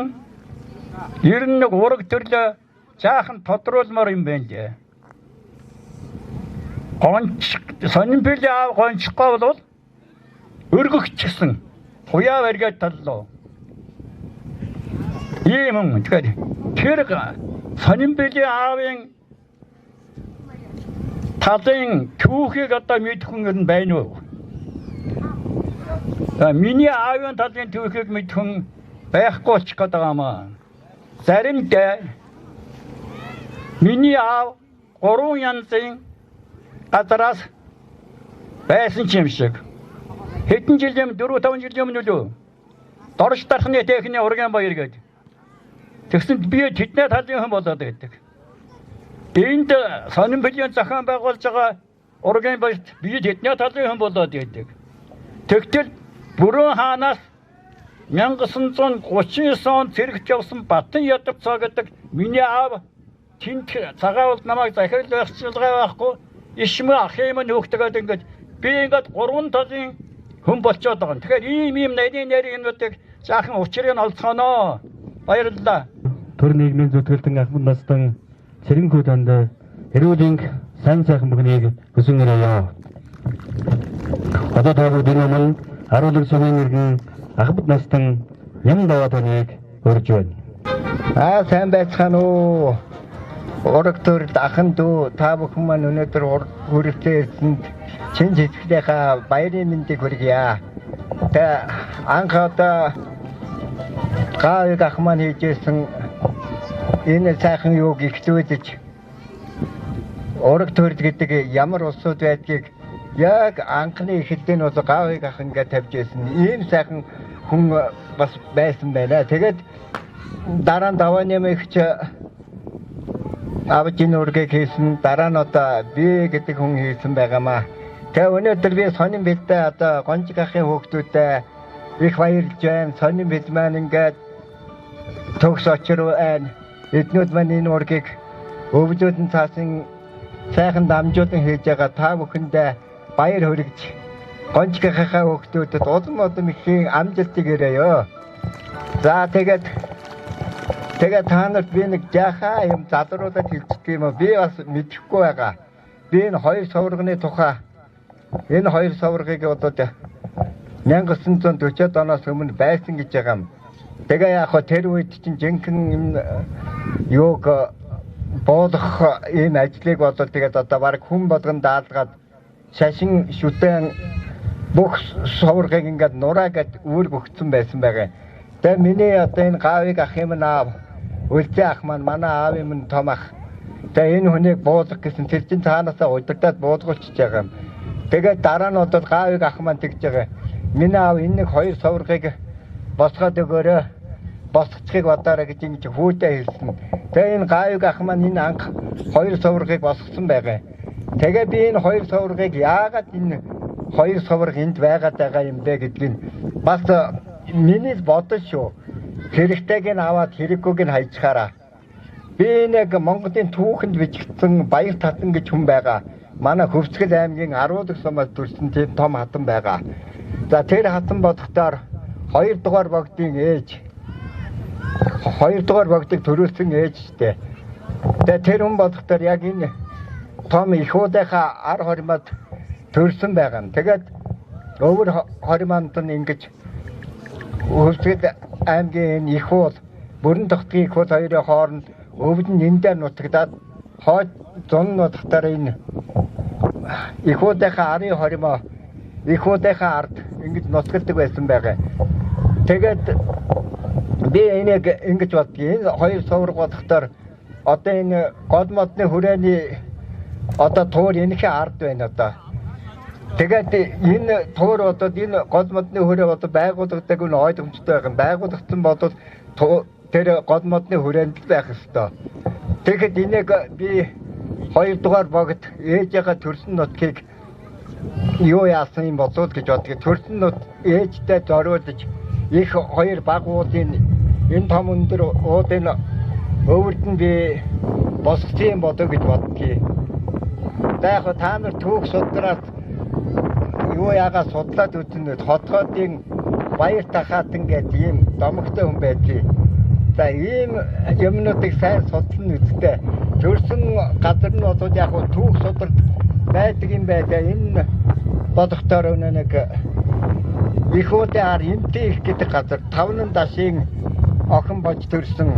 ер нь нэг ураг төрлөө жаахан тодруулмаар юм байна дээ. Сонирнбэлийн аав гончихгүй бол өргөгчсөн хуяа барьгаад таллоо. Ийм юм. Тэгэхээр Сонирнбэлийн аавын талын түүхийг одоо мэдэх хүн ер нь байна уу? Миний аавын талын түүхийг мэдэх хүн байхгүй ч гэдэг юм аа. Заримдаа миний аав 3 янзын газраас байсан юм шиг. Хэдэн жилийн 4-5 жилийн өмнө лөө дорж тархны техникийн ургийн баяр гэдэг. Тэгсэнд би тэдний талын хүн болоод байдаг. Энд Сонирнбэлийн зохион байгуулж байгаа ургийн баярт би тэдний талын хүн болоод байдаг. Тэгтэл бүрэн хаанаас 1939 онд цэрэгт явсан Батан Ядамсаа гэдэг миний аав тэнд цагаалд намайг захирал байхчилгаа байхгүй ишмэ ахим нөхдөд ингээд би ингээд 3 талын хүн болчиход байгаа. Тэгэхээр ийм нарийн юмнуудыг жаахан учрыг нь олцгоноо. Баярлалаа. Төр нийгмийн зүтгэлтэн ахмад настан цэрэнхүү танд эрүүлийн сайн сайхан бүхнийг хүсэн өрөөё. Одоо та бүхэн харуулаг сумын иргэн ахмад настан ям даваатаныг өрж байна. Сайн байцгаана уу. Ураг төрд ахын дүү та бүхэн маань өнөөдөр хүрэлцэн ирсэнд чин сэтгэлийнхаа баярын мэндийг хүргье. Тэ анх одоо гаавыг ах маань хийжсэн энэ сайхан юуг ихлүүлж ураг төрд гэдэг ямар улсууд байдгийг яг анхны ихэдэн бол гаавыг ах ингээд тавьж ирсэн. Ийм сайхан хүн бас байсан байна. Тэгээд дараа нь даваа нэмэгч авчийн үргийг хийсэн, дараа нь одоо би гэдэг хүн хийсэн байгаамаа. Тэгээ өнөөдөр би сонин бэлдээ одоо гонжиг ахын хүүхдүүдэд их баярлж байна. Сонин бэлд маань ингээд төгс очроо айн эднүүд маань энэ ургийг өвлөөдөн цаасан сайхан дамжуулан хийж байгаа та бүхэндээ баяр хүргэж гонжиг ахынхаа хүүхдүүдэд улам ихийн амжилтыг өрөөё. За тэгээд та нарт би нэг жахаа юм залруулаад хэлчихдэг юм уу? Би бас мэдэхгүй байгаа. Би энэ хоёр суврагны тухай энэ хоёр суврагыг одоо 1940-од оноос өмнө байсан гэж байгаа юм. Тэгээ яг хөө тэр үед чинь жинхэнэ энэ юуг боодох ийм ажлыг бодвол тэгээд одоо баг хүн болгон даалгаад шашин шүтэн бүх суврагыг ингээд нураагаад үүр бөхцөн байсан байгаа. Тэгээ миний одоо энэ гавыг ах юм аа үлзээ ах маань манай аав юм том ах. Тэгээ энэ хүнийг буулгах гэсэн тэр чинь цаанаасаа удирдаад буулгуулчихж байгаа юм. Тэгээд дараа нь одоо гавыг ах маань тэгж байгаа. Миний аав энэ нэг хоёр суврагыг босгоод өгөөрэй. Босгоцгийг бодоорой гэж ингэж хүүдээ хэлсэн. Тэгээ энэ гавыг ах маань энэ анх хоёр суврагыг босгосон байгаа. Тэгээ би энэ хоёр суврагыг яагаад энэ хоёр сувраг энд байгаад байгаа юм бэ гэдгийг бас миний бодож шүү. Хэрэгтэйг нь аваад хэрэггүйг нь хайчхаараа. Би нэг Монголын түүхэнд бичигдсэн Баяр Татан гэж хүн байгаа. Манай Хөвсгөл аймгийн 10 сумаас төрсэн тийм том хатан байгаа. За тэр хатан бодохдоор 2 дугаар богдын ээж 2 дугаар богдыг төрүүлсэн ээжтэй. Тэгээ тэр хүн бодохдоор яг энэ том их удааха ар хоримод төрсэн байгаа. Тэгээд өвөр хориманд нь ингэж Хөвсгөл аймгийн их уул бүрэн тогтгийн их уул хоёрын хооронд өвд нь эндээ нутагдаад хойд зун нутгатаар энэ их уудынхаа арын хоримоо их уудынхаа ард ингэж нутгалдаг байсан байгаа. Тэгээд би энийг ингэж боддгийг энэ хоёр сувраг бодохдоор одоо энэ гол модны хүрээний одоо туур энэхээ ард байна одоо. Тэгээд энэ туур одоо энэ гол модны хүрээ одоо байгуулагддаг нь ойлгомжтой байх юм. Байгуулагдсан бодвол тэр гол модны хүрээнд байх ёстой. Тэгэхэд энийг би 2 дугаар богд ээжээгээ төрсөн нутгийг юу яасан юм болоод гэж боддог. Төрсөн нут ээжтэй зориулж их хоёр баг уулын энэ том өндөр уудын өвөрд нь би босгосон бодоо гэж боддгийг. Яг та нар түүх судраад юу яагаад судлаад үзэн хотгоодын Баяр Тахаатан гэдэг ийм домогтой хүн байдгийг. За ийм юмнуудыг сайн судлан үзтээ. Төрсөн газар нь бол яг түүх судрал байдаг юм байлаа. Энэ бодохдоор өнөө нэг их удаар эмтээ их гэдэг газар 5 дашийн охин болж төрсөн.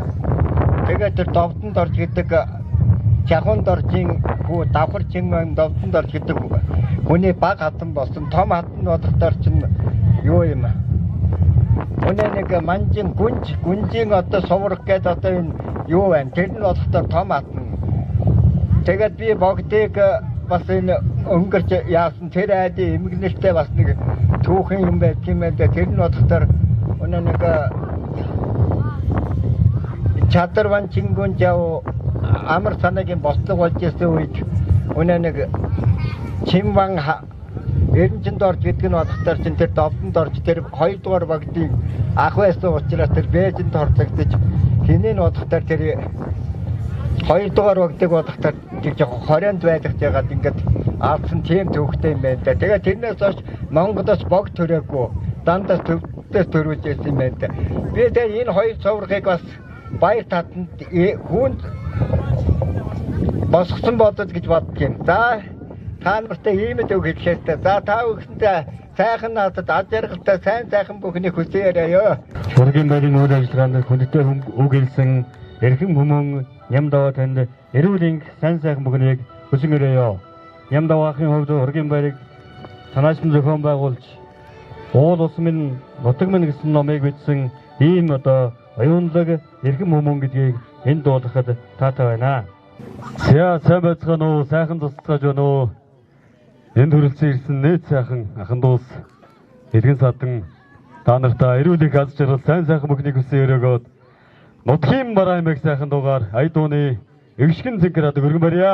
Тэгээд тэр довдонд орж гэдэг Чахунд оржийн хүү давхар чингэн довдонд орж гэдэг хүний баг хатан болсон. Том хатан бодохдоор чинь юу юм? Өнөө нэг манжин гүнжийн одоо сувраг гэдэг одоо энэ юу байна? Тэр нь бодохдоор том хатан. Тэгээд би богдыг бас энэ өнгөрч яасан тэр айдын эмгэнэлтэй бас нэг түүхэн юм байт юм байна. Тэр нь бодохдоор өнөө нэг Чадарван чингүн жав амар санаагийн бослог болж ирсэн үед өнөө нэг Чимван Эренчинд орж гэдэг нь бодохдоор чинь тэр довдонд орж тэр 2 дугаар богдын ах байсан учраас тэр бэжэнд орцогдож хинээ нь бодохдоор тэр 2 дугаар богдыг бодохдоор тэг жоо 20-нд байлгаж яагаад ингээд аалсан тийм төвхтэй юм байна да. Тэгээд тэрнээс хойш Монголоос богд төрөөгүй дандаа төвдөөс төрүүлж ирсэн юм байна да. Би тэр энэ хоёр цоврыг бас Баяр Татанд хүнд босгосон бодод гэж боддгийн. За та нартай ийм л үг хэлэхтэй. За та бүхэндээ сайхан надад ад жаргалтай сайхан бүхний хүсээрээ. Ургийн байрын үйл ажиллагаанд хүндэтэй үг хэлсэн эрхэм хүмүүн Нямдаваа танд эрүүл сайхан бүхнийг хүсэн өрөөё. Нямдаваахын хувьд ургийн байрыг танаашин зохион байгуулж уул ус минь нутаг минь гэсэн номыг бичсэн ийм одоо оюунлаг эрхэм хүмүүн гэдгийг энд дуулгахад таатай байна. Сайн байцгаана уу? Сайхан тусалцгааж байна уу? Энд хүрэлцэн ирсэн нээд сайхан ахын дүүс Иргэн Садан та нартай эрүүл их аз жаргал сайхан бүхнийг хүсэн өрөөгөөд Нутгийн бараа мэг сайхан дугаар ая дууны эгшгэн зинхэр адаг өргөн барья.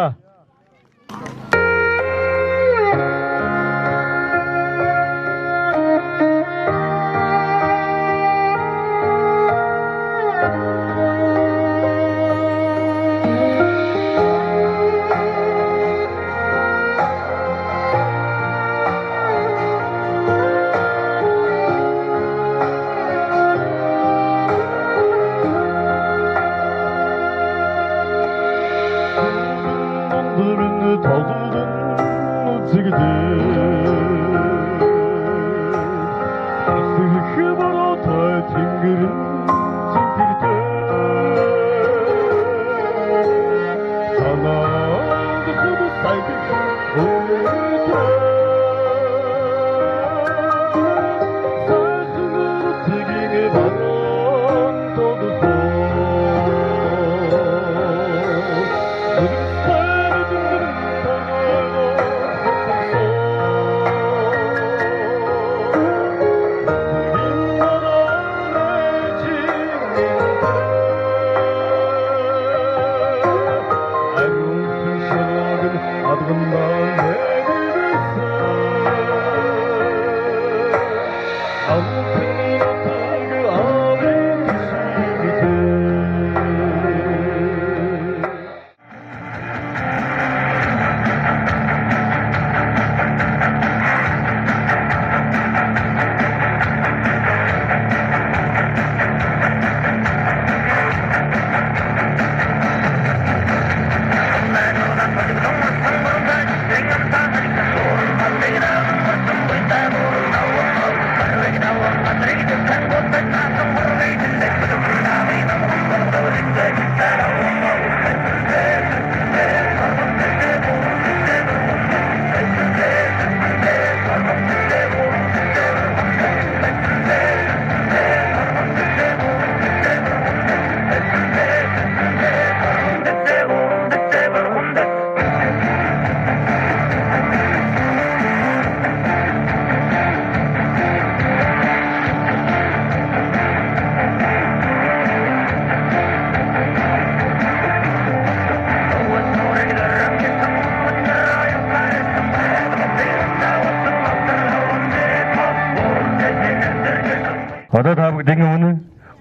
Одоо та бүгдийн өмнө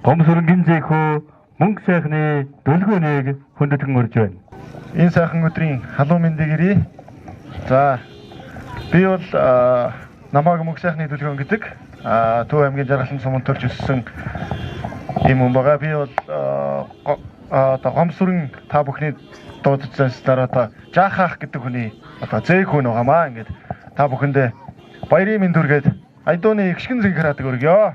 гомсөрөнгийн зэхүү мөнгө сайхны дөлгөөнийг хүндэтгэн урьж байна. Энэ сайхан өдрийн халуун мэндийг ирье. За би бол намааг мөнгө сайхны дөлгөөн гэдэг Төв аймгийн Жаргалан суманд төрж өссөн юм байгаа. Би бол одоо гомсөрөн та бүхний дуудаж занслаар одоо жаахаах гэдэг хүний одоо зээх хүн байгаамаа. Ингээд та бүхэндээ баярын мэнд хүргээд айдууны эгшгэн зинхэр адаг өргөё.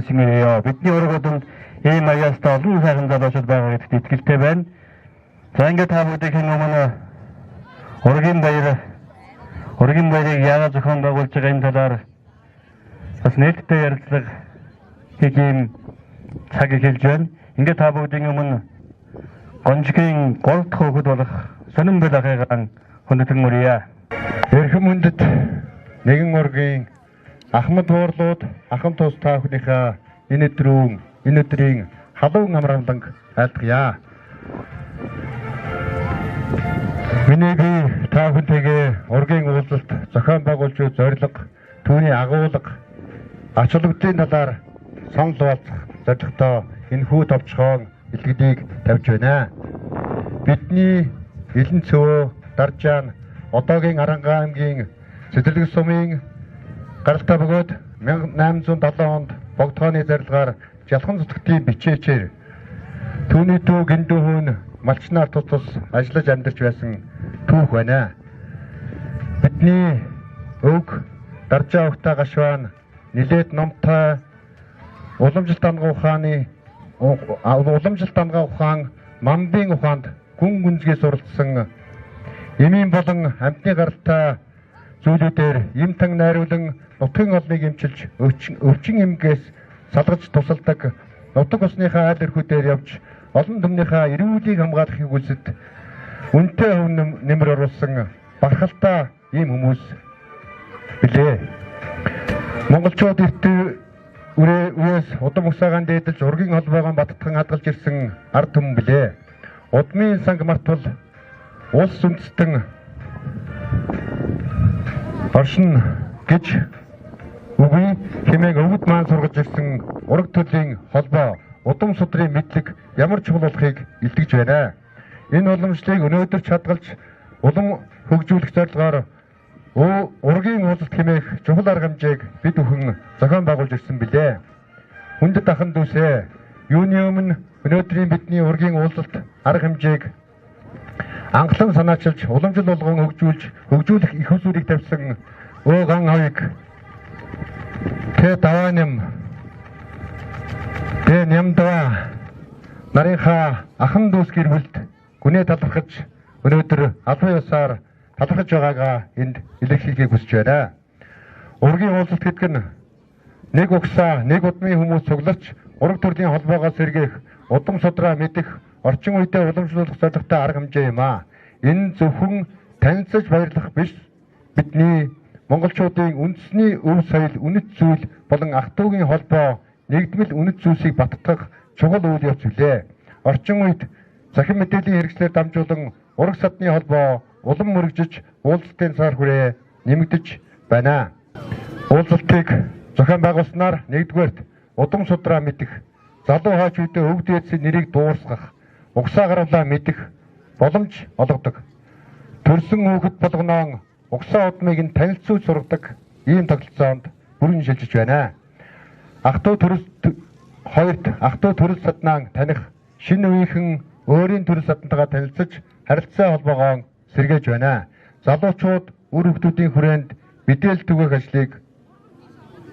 хүсэмээрээ. Бидний ураг удамд ийм аяастай олон сайхан залуучууд байгаа гэдэгт итгэлтэй байна. За ингээд та бүдгийн өмнө ургийн баярыг яагаад зохион байгуулж байгаа энэ талаар бас нээлттэй ярилцлага хийх юм цаг эхэлж байна. Ингээд та бүдгийн өмнө гонжгийн 3 дахь хүүхэд болох Сонирбол ахыгаа хүндэтгэн мөрье. Эрхэм хүндэт нэгэн ургийн Ахмад буурлууд ахын тус та бүхнийхээ энэ өдрийн халуун амраланг айлтгая. Миний би та бүхнийгээ ургийн уулзалт зохион байгуулж буй зорилго, түүний агуулга, ач холбогдолын талаар санал болгох зорилготой энэ хүү товчхон илгэдийг тавьж байна. Бидний Илэн цөвөө Даржаан одоогийн Арангаа аймгийн Цэцэрлэг сумын гаралтай бөгөөд 1870 онд богдгооны зарилгаар Жалхан зүтгэлийн бичээчээр түүний дүү гиндүүн малчнаар тус ажиллаж амьдарч байсан түүх байна. Бидний өг Даржаа ухтаа гашван нилээд номтой уламжлалт дангаа ухаан Мамбын ухаанд гүн гүнзгий суралцсан эмийн болон амьтны гаралтай зүйлүүдээр юмтан найруулан нутгийн олныг эмчилж өвчин эмгээс салгаж тусалдаг нутаг усныхаа айл өрхүүдээр явж олон түмнийхээ эрүүлийг хамгаалахыг үзэд үнэтэй өв нэмэр оруулсан бархалтай ийм хүмүүс билээ. Монголчууд эртний үеэс удам усаагаан дээдэлж ургийн холбоогоо баттхан хадгалж ирсэн ард түмэн билээ. Удмын санг мартвал улс үндэстэн оршин гэж үгүй хэмээн өвд маань сургаж ирсэн ураг төрлийн холбоо удам судрын мэдлэг ямар чухал болохыг илтгэж байна. Энэ уламжлалыг өнөөдөр чадгалж улам хөгжүүлэх зорилгоор ургийн уулзалт хэмээх чухал арга хэмжээг бид бүхэн зохион байгуулж ирсэн билээ. Хүндэт ахын дүүсээ юуны өмнө өнөөдрийн бидний ургийн уулзалт арга хэмжээг анхлан санаачилж уламжлал болгон хөгжүүлэх их усүрийг тавьсан өөган хавийг давааням нямдаа нарынхаа ахан дүүс гэр бүлд гүнээ талархаж өнөөдөр албан ёсоор талархаж байгаагаа энд илэрхийлэхийг хүсэж байна. Ургийн уулзалт гэдэг нь нэг угсаа нэг удмын хүмүүс цугларч ураг төрлийн холбоогоо сэргээх удам судраа мэдэх орчин үедээ уламжлуулах зорилготой арга хэмжээ юм аа. Энэ зөвхөн танилцаж баярлах биш, бидний монголчуудын үндэсний өв соёл, үнэт зүйл болон ах トゥ угийн холбоо нэгдмэл үнэт зүйлсийг баттгах чухал үйл явц билээ. Орчин үед захин мэдээллийн хэрэгслээр дамжуулан ураг садны холбоо улам мөрөгжиж уулзалтын сар хүрээ нэмэгдэж байна. Уулзалтыг зохион байгуулснаар нэгдүгээрт удам судраа мэдэх, залуу хаач үедээ өв дээдсийн нэрийг дуурсгах, угсаа гаргалаа мэдэх боломж олгодог. Төрсөн хүүхэд болгоноон угсаа удмыг нь танилцуулж сургадаг ийм тогтолцоонд бүрэн шилжиж байна. Ах トゥ төрөл саднаан таних, шинэ үеийнхэн өөрийн төрөл садантайгаа танилцаж харилцаа холбоогоо сэргээж байна. Залуучууд үр хөвгүүдийн хүрээнд мэдээлэл түгээх ажлыг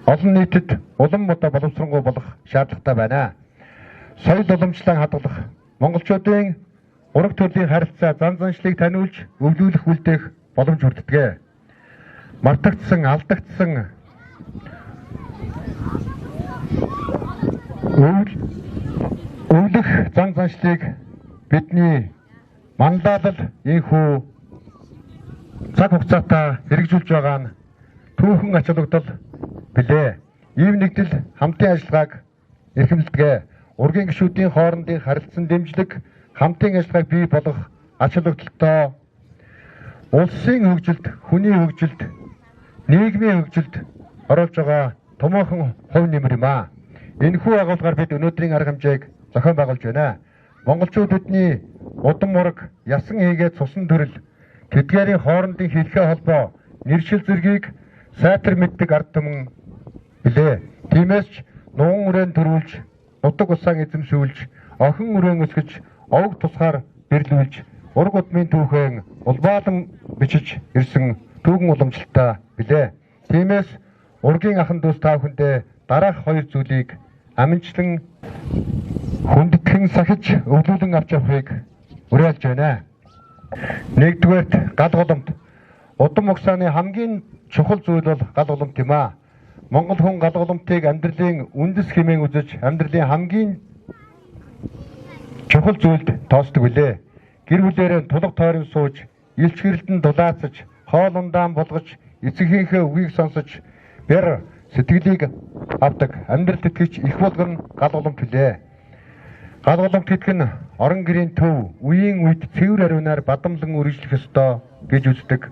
олон нийтэд улам удаа боловсронгуй болох шаардлагатай байна. Соёл уламжлалаа хадгалах, монголчуудын ураг төрлийн харилцаа зан заншлыг таниулж өвлүүлэх үлдээх боломж хүртдэг. Мартагдсан, алдагдсан өвлөх зан заншлыг бидний манлайлал ийхүү цаг хугацаатай хэрэгжүүлж байгаа нь түүхэн ач холбогдол билээ. Ийм нэгдэл хамтын ажиллагааг эрхэмлдэг. Ургийн гишүүдийн хоорондын харилцан дэмжлэг, хамтын ажиллагааг бий болгох ач холбогдолтой улсын хөгжилд, хүний хөгжилд, нийгмийн хөгжилд оруулж байгаа томоохон хувь нэмэр юм аа. Энэхүү агуулгаар бид өнөөдрийн арга хэмжээг зохион байгуулж байна. Монголчууд бидний удам ураг, ясан хийгээд цусан төрөл, тэдгээрийн хоорондын хэлхээ холбоо, нэршил зэргийг сайтар мэддэг ард түмэн билээ. Тиймээс ч нуган үрээн төрүүлж, нутаг усаан эзэмшүүлж, охин үрээн өсгөж, овог тусгаар бирлүүлж, ураг удмын түүхэн улбаалан бичиж ирсэн түүхэн уламжлалтай билээ. Тиймээс ургийн ахын дүүс та бүхэндээ дараах хоёр зүйлийг амжилтлан хүндэтгэн сахиж өвлүүлэн авч явахыг уриалж байна. Нэгдүгээрт гал голомт. Удам угсааны хамгийн чухал зүйл бол гал голомт юм а. Монгол хүн гал голомтыг амьдралын үндэс хэмээн үзэж амьдралын хамгийн чухал зүйлд тоосдог билээ. Гэр бүлээрээ тулга тойрон сууж, илч гэрэлтэн дулаацаж, хоол ундаан болгож, эцэгийнхээ үгийг сонсож, бэр сэтгэлийг авдаг амьдралд итгэж их болгон гал голомт билээ. Гал голомт гэдэг нь орон гэрийн төв, үеийн үед цэвэр ариунаар бадамлан үргэлжлэх ёстой гэж үздэг.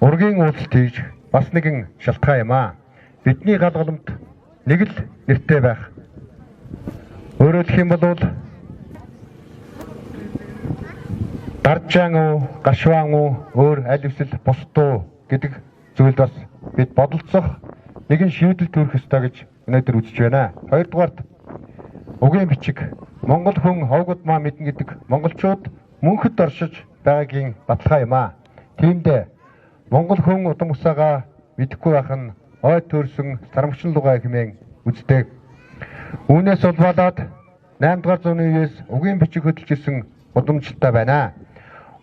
Ургийн уулзалт хийж бас нэгэн шалтгаан юм а. Бидний гал голомт нэг л нэртэй байх. Өөрөөр хэлэх юм бол даржаан уу, гашваан уу, өөр аль эсвэл бусдуу гэдэг зүйлд бас бид бодолцох нэгэн шийдэл төрөх ёстой гэж өнөөдөр үзэж байна. Хоёрдугаарт угийн бичиг. Монгол хүн ховгод маа мэднэ гэдэг монголчууд мөнхөд оршиж байгаагийн баталгаа юм а. Тиймдээ монгол хүн удам усаага мэдэхгүй байх нь ой төрсөн сарамгчин лугай хэмээн үздэг. Үүнээс улбалаад 8 дугаар зууны үеэс угийн бичиг хөдөлж ирсэн удамжтай байна.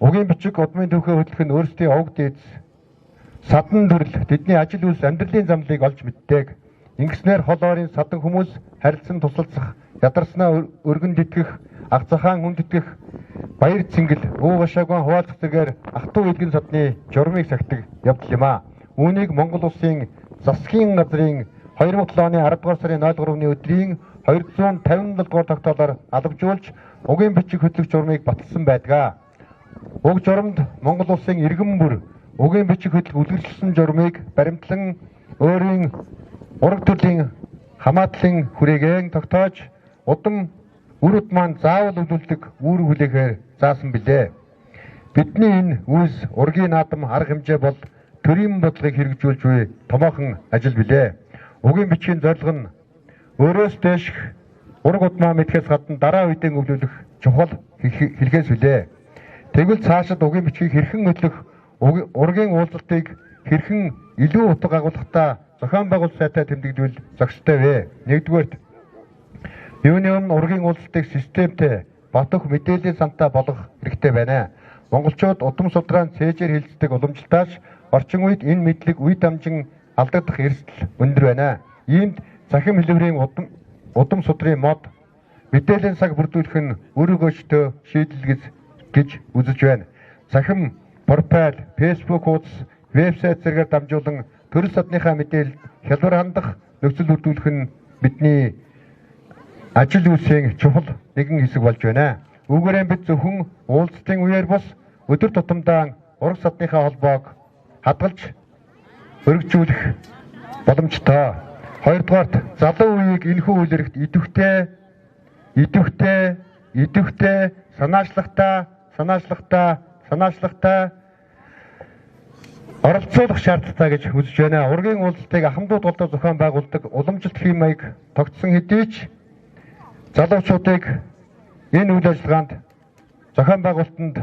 Угийн бичиг удмын төвхөө хөдлөх нь өөрсдийн овг дээдс садан төрөл тэдний ажил үйлс амьдралын замлыг олж мэддэг. Ингэснээр хол орын садан хүмүүс харилцан тусалцах, ядарснаа өргөн тэтгэх, ах захаан хүндэтгэх, баяр цэнгэл, уугашаагүй хуваалцах зэргээр ах トゥ илгэн садны журмыг сахидаг явдал юм а. Үүнийг Монгол улсын засгийн газрын 2007 оны 10 дугаар сарын 03-ны өдрийн 257 дугаар тогтоолоор албажуулж угийн бичиг хөдлөх журмыг баталсан байдаг. Уг журамд Монгол улсын иргэн бүр угийн бичиг хөдлөх үлгэрчлсэн журмыг баримтлан өөрийн ураг төрлийн хамаатлын хүрээгээр тогтоож удам үрд маань заавал өвлүүлдэг үүрэг хүлээхээр заасан билээ. Бидний энэ үйлс ургийн наадам арга хэмжээ бол төрийн бодлогыг хэрэгжүүлж буй томоохон ажил билээ. Угийн бичгийн зорилго нь өөрөөс дэш ураг удмаа мэдхээс гадна дараа үедээ өвлүүлэх чухал хэлхээс билээ. Тэгвэл цаашид угийн бичгийг хэрхэн хөдлөх, ургийн уулзалтыг хэрхэн илүү утга агуулгатай зохион байгуулалт сайтай тэмдэглэвэл зохистой вэ? Нэгдүгээрт юуны өмнө ургийн уулзалтыг системтэй, батөх мэдээллийн сантай болгох хэрэгтэй байна. Монголчууд удам судрaan цээжээр хилцдэг уламжлалтааш орчин үед энэ мэдлэг үе дамжин алдагдах эрсдэл өндөр байна. Иймд захим хэлбэрийн удам судрын мод мэдээллийн цаг бүрдүүлэх нь өөрөөгөөчтөө шийдэл гэж үзэж байна. Захим портал, Facebook хуудас, вебсайт зэргээр дамжуулан төрөл садныхаа мэдээлэл хялбар хандах нөхцөл бүрдүүлэх нь бидний ажил үйлсийн чухал нэгэн хэсэг болж байна. Үүгээрээ бид зөвхөн уулзалтын үеэр бус өдөр тутамдаа ураг садныхаа холбоог хадгалж өргөжүүлэх боломжтой. Хоёрдугаарт залуу үеийг энэхүү үйлрэгт идэвхтэй, санаачлагтай оролцуулах шаардлагатай гэж үзэж байна. Ургийн уулзалтыг ахмадууд голдоо зохион байгуулдаг уламжлалт хэм маяг тогтсон хэдий ч залуучуудыг энэ үйл ажиллагаанд зохион байгуулалтанд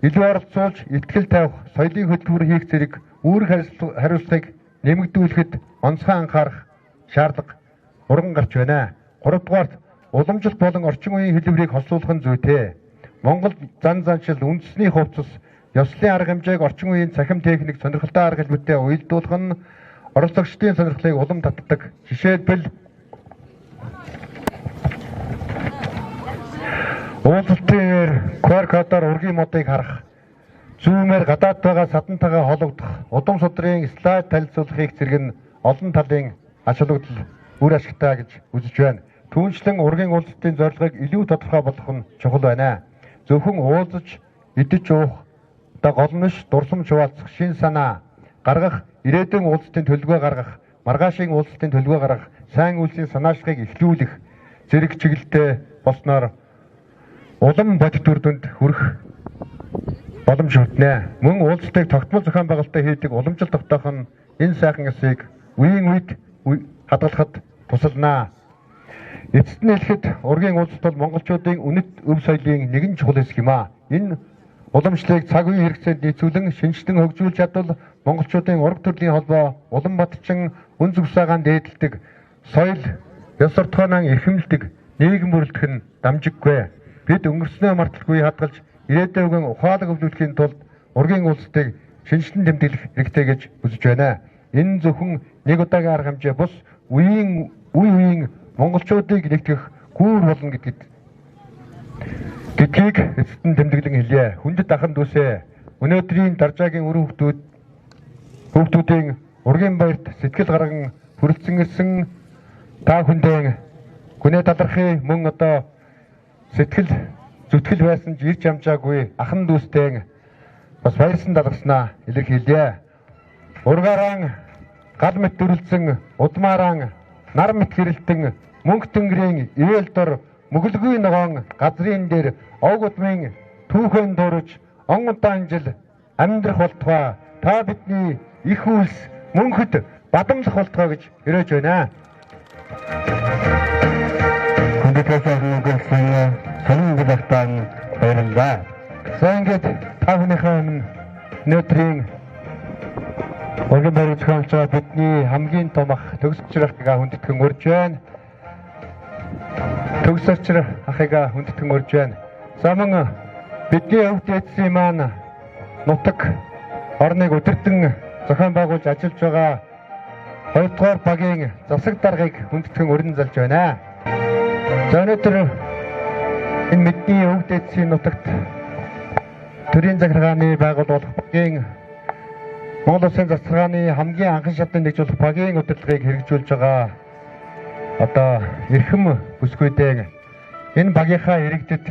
илүү оролцуулж ихтгэл тавих, соёлын хөтөлбөр хийх зэрэг үүрэг хариуцлагыг нэмэгдүүлэхэд онцгой анхаарах шаардлага урган гарч байна. 3 дугаарт уламжлалт болон орчин үеийн хэлбэрийг холсуулах нь зүйтэй. Монгол заншил үндэсний хувцас, ёслолын арга хэмжээг орчин үеийн цахим техник сонирхолтой арга хэлбэртэй уялдуулах нь оролцогчдын сонирхлыг улам татдаг. Жишээлбэл уулзалтын QR кодоор ургийн модыг харах, зүүмээр гадаад байгаа садантайгаа холбогдох, удам судрын слайд танилцуулгыг зэрэг нь олон талын ач холбогдол үр ашигтай гэж үзэж байна. Түүнчлэн ургийн уулзалтын зорилгыг илүү тодорхой болгох нь чухал байна. Зөвхөн уулзаж, идэж уух гол нь ш дурсамж хуваалцах, шин санаа гаргах, ирээдүйн уулзалтын төлөвлөгөө гаргах, маргаашийн уулзалтын төлөвлөгөө гаргах, сайн үйлсийн санаачлагыг эхлүүлэх зэрэг чиглэлтэй болсноор улам бодит үр дүнд хүрэх боломж өгнө. Мөн уулзалтыг тогтмол зохион байгуулалттай хийдэг уламжлалт тогтоох нь энэ сайхан ёсыг үеийн үед хадгалахад тусалнаа. Эцэст нь хэлэхэд ургийн уулзалт бол монголчуудын үнэт өв соёлын нэгэн чухал хэсэг юм а. Энэ уламжлалыг цаг үеийн хэрэгцээнд нийцүүлэн шинжлэн хөгжүүлж чадвал монголчуудын ураг төрлийн холбоо улам батчин үн зүгсаагаан дээдэлдэг соёл ёс суртахуунаа эрхэмлдэг нийгэм бүрэлдэх нь дамжиггүй. Бид өнгөрснөө марталгүй хадгалж ирээдүйн ухаалаг өвлүүлэхийн тулд ургийн улсыг шинжлэн тэмдэглэх хэрэгтэй гэж үзэж байна. Энэ зөвхөн нэг удаагийн арга хэмжээ бус үе үеийн монголчуудыг нэгтгэх гүүр болно гэдгийг эцэст нь тэмдэглэн хэлье. Хүндэт ахын дүүсээ өнөөдрийн даржаагийн үр хүүхдүүдийн ургийн баярт сэтгэл гарган хүрэлцэн ирсэн та хүндээ гүнээ талархыг мөн одоо сэтгэл зүтгэл байсан ч ирж амжаагүй ахан дүүстэй бас баярсан талархснаа илэрхийлье. Ургаараа гал мэт дүрлсэн удмаараа нар мэт хэрэлтэн мөнх тэнгэрийн ивэл дор мөглгүй ногоон газрын дээр ог удмын түүхэн дуурж он удаан жил амьдрах болтугай та бидний их үйлс мөнхөд бадамлах болтугай гэж өрөөж байна. Сонин гэдэгтэн баярлалаа. За ингээд та бүхнийхээ өнөөдрийн ургийн баярыг зохиолж байгаа бидний хамгийн том ах төгсчрах хүндэтгэн урьж байна. Төгсчрах ахыгаа хүндэтгэн урьж байна. За мөн бидний өвд эцсийн маань нутаг орныг өдөртөн зохион байгуулж ажиллаж байгаа 2 дугаар багийн засаг даргыг хүндэтгэн урьн залж байна. За өнөөдөр энэ мэдний өвд эцсийн нутагт төрийн захиргааны байгууллага багийн Монгол Улсын засгийн хамгийн анхан шатны нэгжүүлэх багийн удирдлагыг хэрэгжүүлж байгаа одоо эрхэм бүсгүйдээ энэ багийнхаа иргэдэд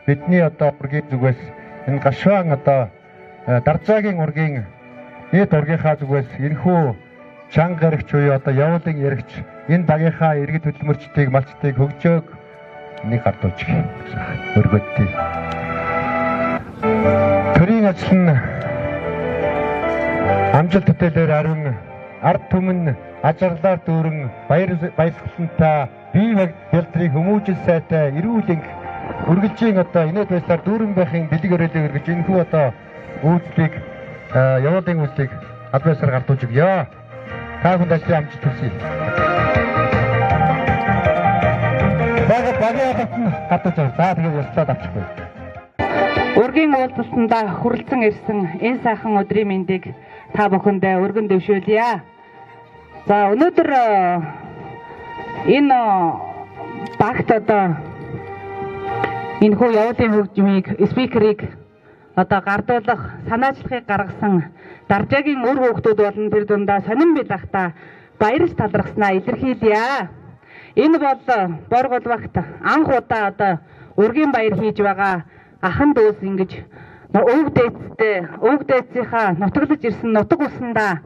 бидний одоо ургийн зүгээс энэ гашуун одоо даржаагийн ургийн нийт ургийнхаа зүгээс энэхүү чанга яригч буюу одоо явуулын яригч энэ багийнхаа иргэд хөдөлмөрчдийг малчдыг хөгжөөг нэг гардуулж өргөдтий. Төрийн ажил нь амжилт бүтээлээр ариун ард түмэн ажиглаар дүүрэн баясгалантай бие бэлтрийг хүмүүжил сайтай эрүүл энх үргэлжийн одоо инээд байслаар дүүрэн байхын бэлэг өрөөлөг өргөж энэхүү одоо үйлчлийг явуулын үйлчлийг аль байсаар гардуулж өгье. Та бүхэнд ажлын амжилт хүсье. Багийн хатан хатаж байгаа. За тэгээд яслаад авчихгүй. Ургийн уулзалтанда хүрэлцэн ирсэн энэ сайхан өдрийн мэндийг та бүхэндээ өргөн дэвшүүлье. За өнөөдөр энэ багт одоо энэ хүү явуулын хөгжмийг спикерийг одоо гардуулах санаачлахыг гаргасан даржаагийн үр хүүхдүүд болон тэр дундаа сонин бил ахта баярж талархснаа илэрхийлье. Энэ бол Боргол багт анх удаа одоо ургийн баяр хийж байгаа ахан дүүс ингэж өвд эцсийнхаа нутаглаж ирсэн нутаг усандаа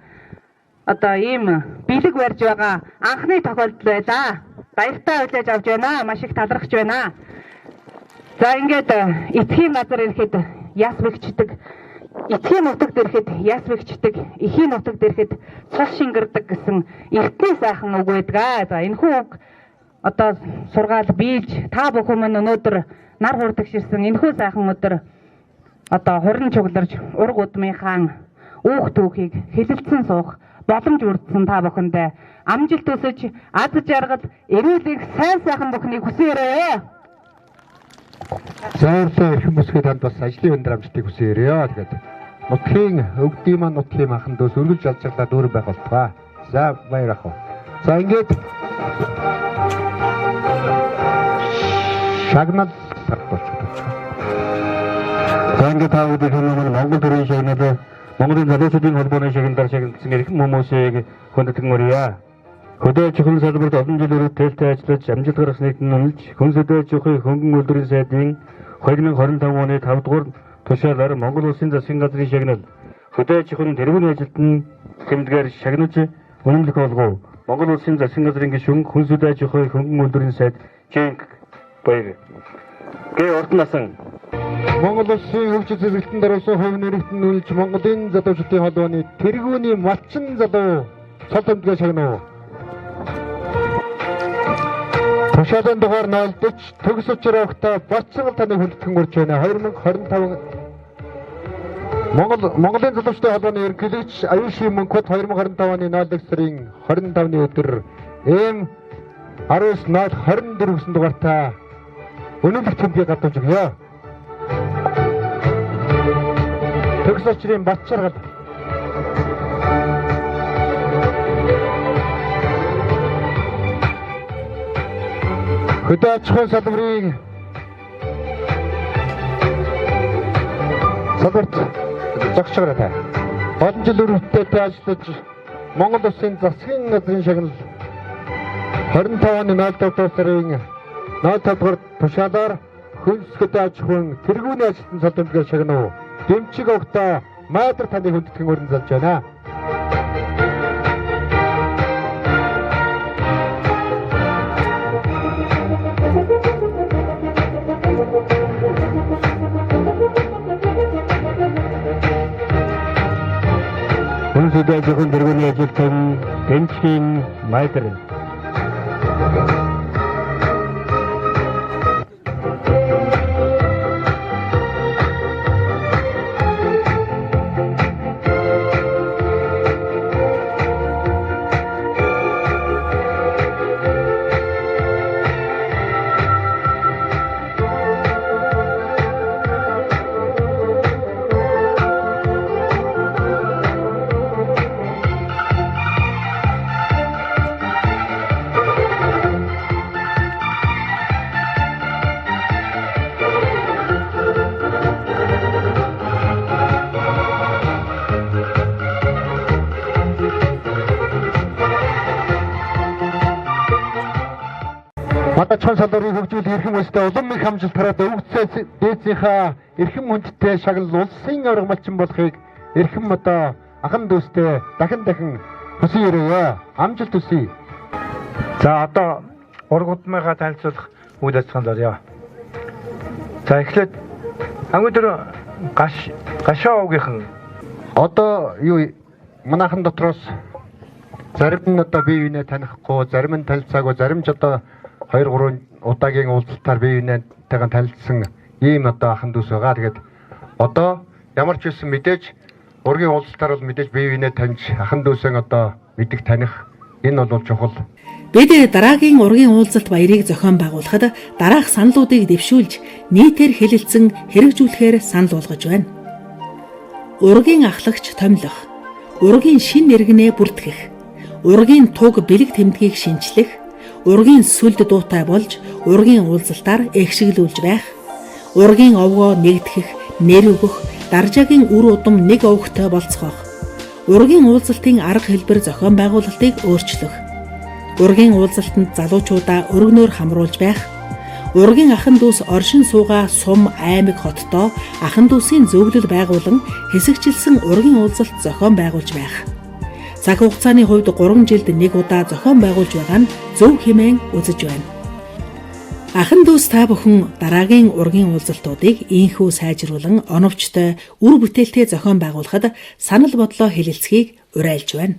одоо ийм бэлэг барьж байгаа анхны тохиолдол байлаа. Баяртай хүлээж авч байна. Маш их талархж байна. За ингээд эцгийн газар ирэхэд яс бэгчдэг, эцгийн нутагт ирэхэд яс бэгчдэг, эхийн нутагт ирэхэд цус шингэрдэг гэсэн эртний сайхан үг байдаг. За энэхүү үг одоо сургаал биелж та бүхэн мань өнөөдөр нар хурдагширсан энэхүү сайхан өдөр одоо хорин чугларч ург удмынхаа үүх түүхийг хэлэлцэн суух боломж өрдсөн та бүхэндээ амжилт өсөж аз жаргал эрүүлэг сайн сайхан бүхнийг хүсээрээ. Зөөлөө эрхэм бүсгүй танд бас ажлын өндөр амжилтыг хүсээрээ. Тэгээд нутгийн өвдгийн маань нутгийн махан дөөс өргөлж алжглаа дүүрэн байх болтугай. За баяр ах. За ингээд шагнал Танга таавууд хэлмээр Монгол төрийн шагнал Монголын залуучуудын холбооны шагналаар шагналсан эрхэм хүмүүсийг хүндэтгэн урья. Хөдөө чухал салбарт олон жил үргэлжлэлтэй ажиллаж амжилт гаргасныг үнэлж хүн хөдөө чухал хөнгөн үйлдвэрийн сайдын 2025 оны 5 дугаар тушаалаар Монгол Улсын засгийн газрын шагнал хөдөө чухал тэргүүний ажилтны тэмдгээр шагнаж үнэмлэх болгов. Монгол Улсын засгийн газрын гишүүн хүн хөдөө чухал хөнгөн үйлдвэрийн сайд Жинк баяр. Гэ урд насан Монгол Улсын хөгжил зэрэглэлтэнд орсон хувь нэрэгт нь үлж Монголын залуучуудын холбооны тэргүүний малчин залуу цол тэмдгээ шагнав. Тушаалын дугаар 040 төгс учраа өгтөө боцсон таны хүндэтгэн урьж байна. 2025 Монголын залуучуудын холбооны ерөнхийлөгч аюулшийн мөнхөд 2025 оны 01 сарын 25-ны өдөр 19-24 гэсэн дугаартай өнөөлөх тэмдэг гадууж өгье. Төгс очрын бат чаргал. Хөдөө аж ахуйн салбарын салбарт зогсоорой. Олон жил үргэлжлүүлэлттэй ажиллаж Монгол Улсын засгийн газрын шагнал 25 оны 07 сарын 07 дугаар тушаалаар хөнсгөд аж ахуйн тэргүүний ажилтан салбарт шагнав. Дэмчиг өгтөө майдар таныг хүндэтгэн өрн залж байна. Хөнсгөд аж ахуйн тэргүүний ажилтан дэмчгийн майдар. Мадачхан салбарын хөгжүүл эрхэм өстэй улам их хамжилт хараад өвгцээ дээдсийнхаа эрхэм хүндтэй шагнал улсын аврагмалчин болохыг эрхэм одоо ахан дүүстэй дахин хүсье өрөөе. Амжилт хүсье. За одоо ураг удмынхаа танилцуулах үйл ажиллагаанд орё. За эхлээд ангидэр гашаа уугийнхан одоо юу манайхан дотроос зарим нь одоо бие биенээ танихгүй, зарим нь танилцаагүй, зарим ч одоо 2-3 удаагийн уулзалтаар бие биенээтэйгээ танилцсан ийм одоо ахан дүүс байгаа. Тэгээд одоо ямар ч үсэн мэдээж ургийн уулзалтаар бол мэдээж бие биенээ таньж ахан дүүсээ одоо мэдэх таних энэ бол чухал. Бид дараагийн ургийн уулзалт баярыг зохион байгуулахад дараах саналуудыг дэвшүүлж нийтээр хэлэлцэн хэрэгжүүлэхээр санал болгож байна. Ургийн ахлагч томилох, ургийн шин нэргэнээ бүртгэх, ургийн туг бэлэг тэмдгийг шинчлэх, ургийн сүлд дуутай болж ургийн уулзалтаар эгшиглүүлж байх, ургийн овгоо нэгтгэх, нэр өгөх, даржаагийн үр удам нэг овогтой болцгоох, ургийн уулзалтын арга хэлбэр зохион байгуулалтыг өөрчлөх, ургийн уулзалтанд залуучуудаа өргөнөөр хамруулж байх, ургийн ахан дүүс оршин суугаа сум аймаг хоттоо ахан дүүсийн зөвлөл байгуулан хэсэгчилсэн ургийн уулзалт зохион байгуулж байх. Цаг хугацааны хувьд 3 жилд нэг удаа зохион байгуулж байгаа нь зөв хэмээн үзэж байна. Ахан дүүс та бүхэн дараагийн ургийн уулзалтуудыг ийхүү сайжруулан оновчтой үр бүтээлтэй зохион байгуулахад санал бодлоо хэлэлцгийг уриалж байна.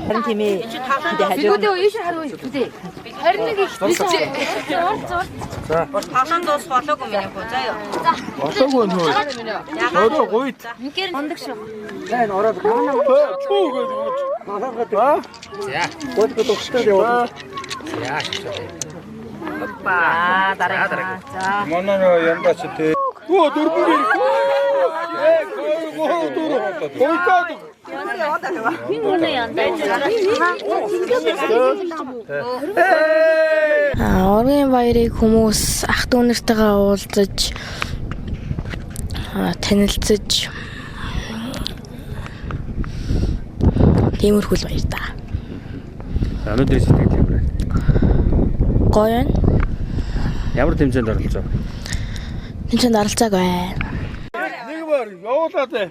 Харин тийм ээ. Билгүүдээ ийшээ харуу билгүүдээ. 21 их билгүүдээ. За. Таасан дуус болоогүй миний хөө заа юу. За. Болоогүй нөө. Өөрөө гуйд. Ингээр ондаг шүү. За энэ ороод гавна. Чүү гэж. Манайхад. За. Гуйд өгчтэй яваа. За. Опа, дараа. За. Манай яндач тий. Оо дөрвөн. Гуйдаад. Ургийн баярыг хүмүүс ах дүү нартайгаа уулзаж танилцаж тиймэрхүү баяр та. Өнөөдрийн сэтгэл юм байна. Гоё байна. Ямар тэмцээнд оролцоо? Тэмцээнд оролцоог байна. Нэг баар явуулаад ээ.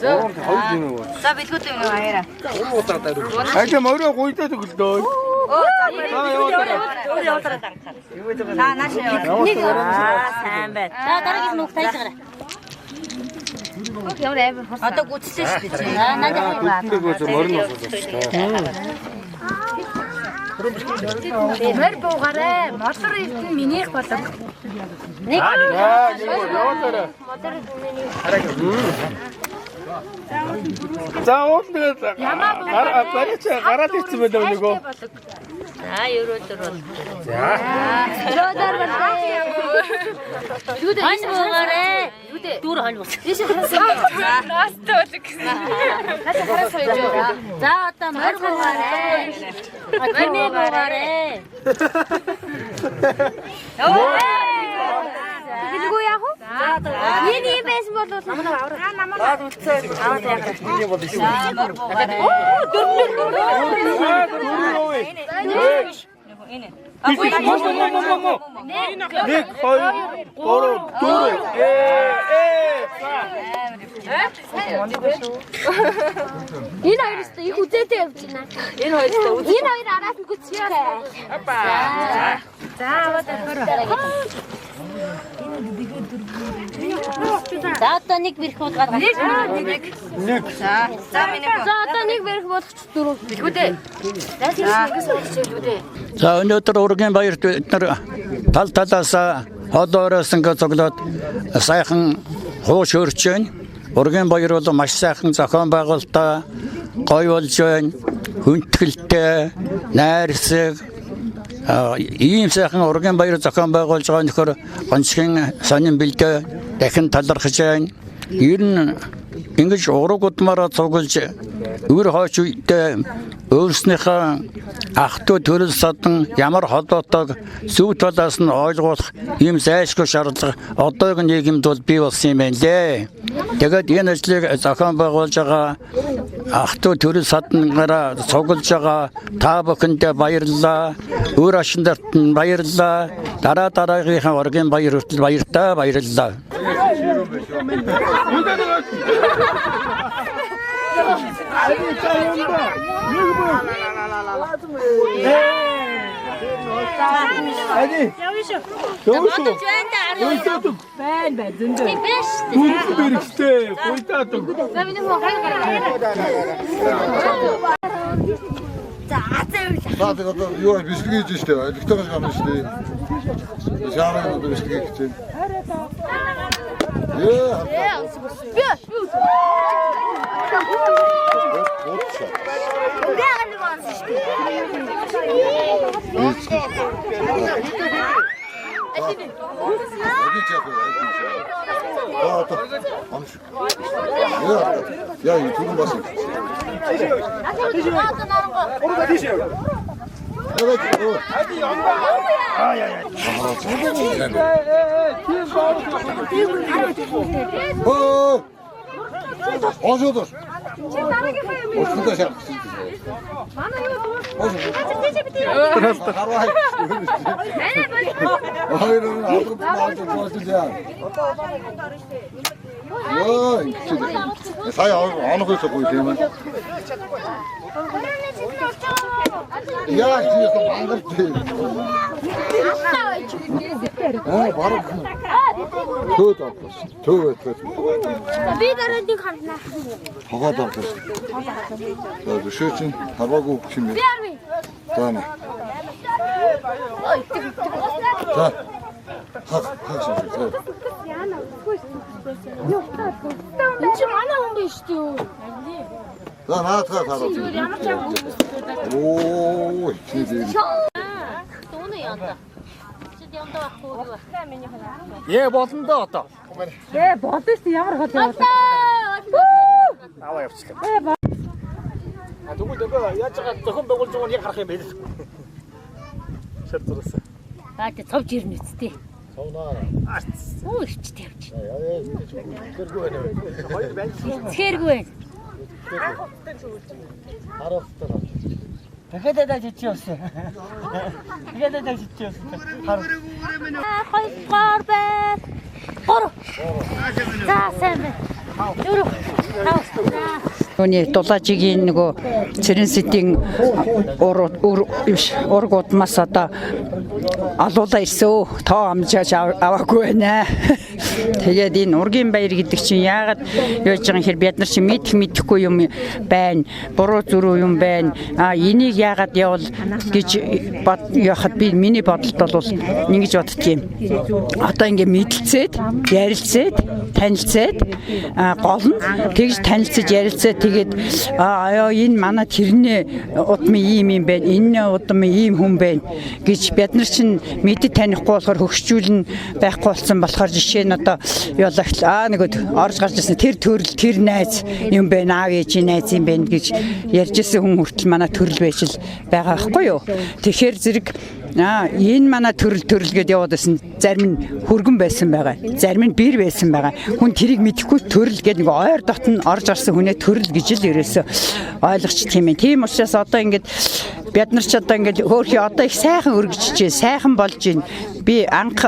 За билгүүдээ баяраа. Ажи мөрөө гуйдаад өглөө. Явуулаад анхаар. Нааш явуулаад. Сайн байна. За дараагийн нүх тааж гараа. Ямар амар хурсан. Одоо гүцлээ шүү дээ. Надад хаа. Морин болчихсон. Мөр буугаарэ. Мотор эрдэн минийх болов. Нэг. Яваарай. За уулнаа гараад ирсэн байлаа нөгөө. За ерөөдөр бол. За. Ерөөдөр бол. Юу дээ? Хань буугаарэ. Юу дээ? Дүүр хань буугаарэ. Тийш харасан. Наастай бол гэсэн. Хасаа харасан байж юу? За одоо мөр буугаарэ. Мөрний буугаарэ. Хэлгүй яах вэ? Миний байсан бол намайг аваад. Намайг үлцээ. Аваад яах вэ? Миний бол шүү. Оо дөрвөн. Энэ. Нэг хоёр гурав дөрөв. Энэ хоёроо их үзээтэй явж байна. Энэ хоёроо үзээ. Энэ хоёр араас нь гүцээрэй. За аваад ороо. За одоо нэг бэрх болгоод нэг. За миний. За одоо нэг бэрх болгоч дөрөв. Билгүү дээ. За тиймээс болчихвол дээ. За өнөөдөр ургийн баярт бид нар тал талаас холоороос ингээд цоглоод сайхан хууш өрч байна. Ургийн баяр бол маш сайхан зохион байгуулалтаа гоё болж байна. Хүндэтгэлтэй, найрсаг ийм сайхан ургийн баяр зохион байгуулж байгаа нөхөр гончгийн сонин бэлдээ дахин талархаж байна. Ер нь ингэж ураг удмаараа цуглаж өвөр хойч үедээ өөрснийхөө ах トゥ төрөл садан ямар холбоотойг зөв талаас нь ойлгох ийм зайлшгүй шаардлага одоогийн нийгэмд бол бий болсон юм байна лээ. Тэгээд энэ ажлыг зохион байгуулж байгаа ах トゥ төрөл садангаараа цуглаж байгаа та бүхэндээ баярлалаа. Өөр ашиндарт нь баярлалаа. Дараагийнхаа ургийн баяр хүртэл баяртай баярлалаа. Юу бэлтгэж штэ электрон гам штэ шаараа бэлтгэж гэж Я и тут бас. Ожодор. Оштой шах. Сая анхгүйс гоё тийм ээ. Яа тийш бангарт. Бараг. Төөд. Би дараагийн хандна. Хагаад авах. За бишээч хараагүй юм бэ. За нэ. За. Яна, энэ ч манай хүн биш үү? За наатаа хараад. Ямар ч юм. Оо, тийм. Тууны янда. Ээ болно да одоо. Ээ болно шүү ямар хол яваад. Аваа явчихлаа. Тэгвэл яаж байгаа зохион байгуулж байгаа нь яг харах юм бэ? Шаардлагаас. Гад цовж ирнэ үсттэй. Цовноо. Оо ичтэй явж. Тэргүй байна. Хоёр байна. Тэргүй. Харафтаа. Дахиад даж ичээвсэн. Дахиад даж ичээвсэн. Хар. Хоёр бай. Гур. За сайн байна. Дөрөв. Үүний дулаажигийн нөгөө Цэрэнсэдийн ураг удмаас одоо алуулаа ирсэн. Тоо амжааж аваагүй байна. Тэгээд энэ ургийн баяр гэдэг чинь яагаад яаж байгаа хэр бид нар чинь мэдэхгүй юм байна. Буруу зүрүү юм байна. Энийг яагаад явал гэж яхад би миний бодолд бол ингэж боддгийн. Одоо ингэ мэдлцээд, ярилцээд, танилцээд гол нь тэгж танилцаж ярилцаад тэгээд энэ манай тэрнээ удмын ийм байна. Энэ удмын ийм хүн байна гэж бид нар чинь мэдэд танихгүй болохоор хөгшчүүлнэ байхгүй болсон болохоор жишээ нь одоо ялагт нэгд орж гарч ирсэн тэр төрөл тэр найз юм байна аав ээжийн найз юм байна гэж ярьж ирсэн хүн хүртэл манай төрөл байж л байгаа байхгүй юу. Тэгэхээр зэрэг энэ манай төрөл гэдээ яваад байсан зарим нь хөргөн байсан байгаа. Зарим нь бэр байсан байгаа. Хүн тэрийг мэдэхгүй төрөл гэдэг нэг ойр дотн орж гарсан хүнээ төрөл гэж л ерөөсөө ойлгоч тийм ээ. Тийм учраас одоо ингээд бид нар ч одоо ингээд хөөхий одоо их сайхан өргөжжээ, сайхан болж байна. Би анх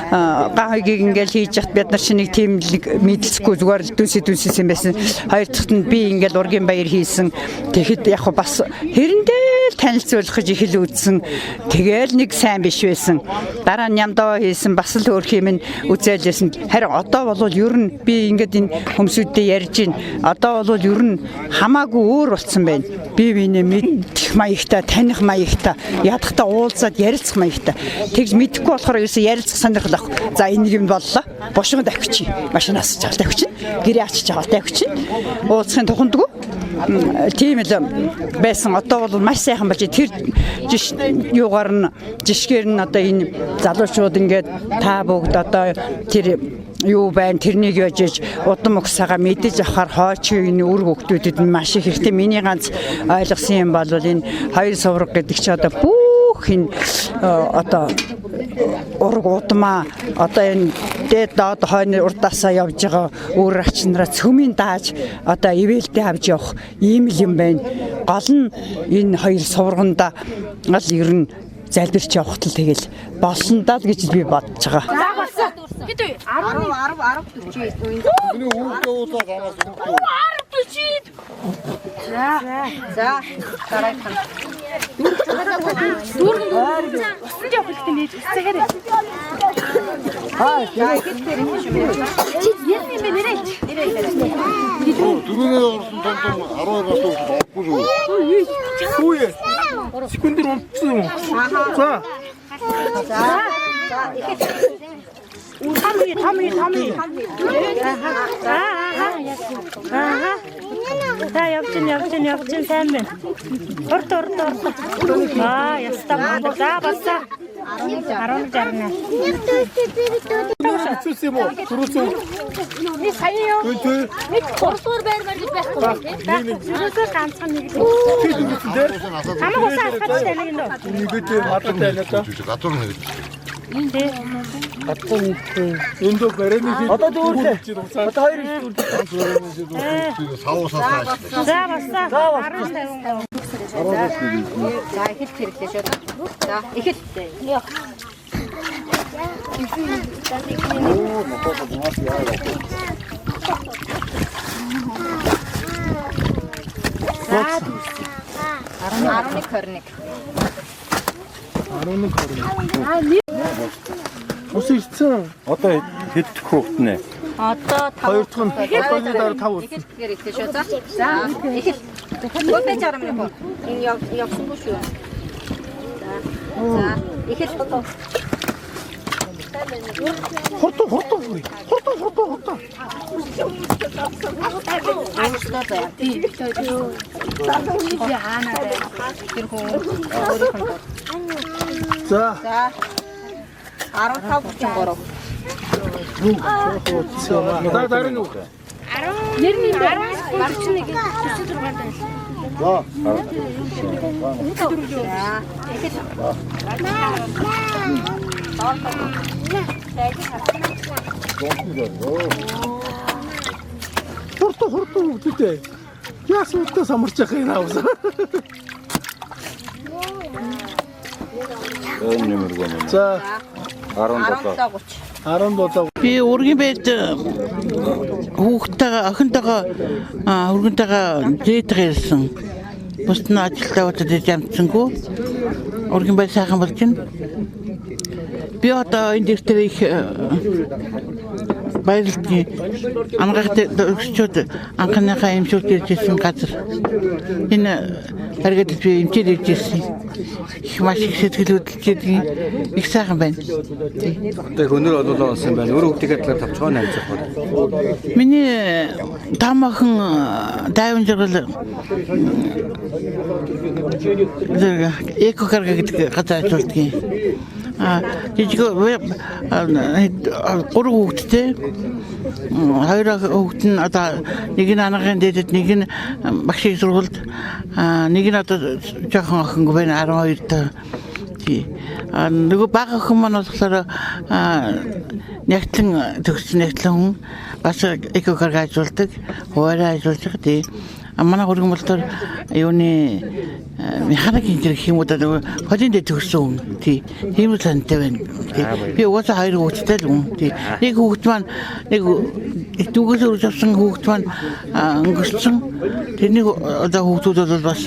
гахыг ингээд хийж яхад бид нар ч нэг тийм мэдлэхгүй зүгээр л дүнсэсэн байсан. Хоёр дахьт нь би ингээд ургийн баяр хийсэн. Тэгэхэд яг бас хэрэндээ л танилцуулах гэж их л үзсэн. Тэгээл нэг сайн биш байсан. Дараа нь ямдаа хийсэн бас л өөр юм үзээлсэн. Харин одоо бол ер нь би ингээд энэ хүмүүстэй ярьж байна. Одоо бол ер нь хамаагүй өөр болсон байна. Би биенээ мэдэх маягтай, таних маягтай, ядахтаа уулзаад ярилцах маягтай. Тэгж мэдэхгүй болохоор ерөөсөө ярилцах сонирхол авах. За энэ юм боллоо. Бошгоо давхич. Машинаас чаал давхич. Гэрээ ачиж байгаа давхич. Уулзахын тухандгүй. Тийм л байсан. Одоо бол маш сайхан болж тэр юугаар нь жишгээр нь одоо энэ залуучууд ингээд та бүгд одоо тэр юу байна тэрнийг яжиж удам өгсаага мэдэж авахар хойч энэ үр хөвгтүүдэд маш их хэрэгтэй. Миний ганц ойлгосон юм бол энэ хоёр сувраг гэдэг чи одоо бүх энэ одоо ураг удмаа одоо энэ дээд доод хойны урдаасаа явж байгаа өөр ачнараа цөмийн дааж одоо ивэлдээ авч явах ийм л юм байна. Гол нь энэ хоёр сувраганда гал ер нь залбирч явахт л тэгэл болсон даа гэж би бодож байгаа. За болсон. Хэд вэ? 10 40. Миний хүүхдээ уулаа гараас өгдөө. 10 40. За. Тарай хан. Дүүргэн. Усан жоох ихтэй нээж цэгээр. Яа ихтэй юм шиг. Чи яа юм бэ нэрээ? Дөрөвний орсон тондон 12-аас өгөхгүй шүү. Үе. Секундэр унтсан юм. За. Тами. За явж сайн байна. Орт. Ястаа маа. За басса. 10 жарна. Цус юм уу? Түрүүцэн. Ни сайн юу? Нэг хорсоор байр гэж байхгүй. Түрүүцээ ганцхан нэг л. Хамаг усаа алхаж тайлаг юм дөө. Нэгтэй маттай байлаа та. Гадуур нэг. Энд дээ. Гадуур нэг. Эндөө барайны хий. Одоо дүүрлээ. Одоо хоёр их дүүрлээ. Савуусаа. За басса. 10-50. За ихэл хэрэглээ шүү. За ихэл. Ус ирсэн. Одоо хэд дэх хүүхэд нэ? Одоо 2 дахь нь. Хоёрны дараа 5 үз. Хэрэгтэй шүү. За ихэл. Гол чарам юм уу? Энэ явсангүй шүү. За ихэл. Хурдан. За. 15-33. Дараа нь үү? 91 41 Хурдан үгтэй. Яас үгтэй самарч явах юм аа. За 17-30. Би ургийн байд хүүхдтэйгээ охинтойгоо өргөнтэйгээ зээдгээрсэн. Бусд нь ажилдаа удаад ямцсангүй. Ургийн байр сайхан болж байна. Би одоо энэ дэвтэр их баярлалтай анхаарал өгчөөд анхныхаа эмчүүд иржсэн газар энэ харагдаж би эмчээр иржсэн их маш их сэтгэл хөдлөлтийн их сайхан байна. Одоо хөнөр олуулаа болсон байна. Өөр хүүхдийн талаар тавцгааны амжих бол. Миний таамахан дайван жаргал экокарга гэдэг газар ажилладаг. Жижиг гурван хүүхэдтэй хоёр хүүхэд нь одоо нэг нь анхны дэдэд нэг нь багшийн сургуульд нэг нь одоо жоохон охингүй байна 12 та. Нөгөө бага охин маань болохоор нэгтлэн төгссөн нэгтлэн хүн бас экокарга ажилладаг, хуурай ажилладаг тий. Манай хөргөн болтоор юуны механик инженер гэх юм уу даа холинд төгссөн хүн тий. Тийм л сантай байна. Би угаасаа хоёр хүүхэдтэй л хүн тий. Нэг хүүхэд маань нэг дүүгээс өрж авсан хүүхэд маань өнгөрсөн. Тэрний одоо хүүхдүүд бол бас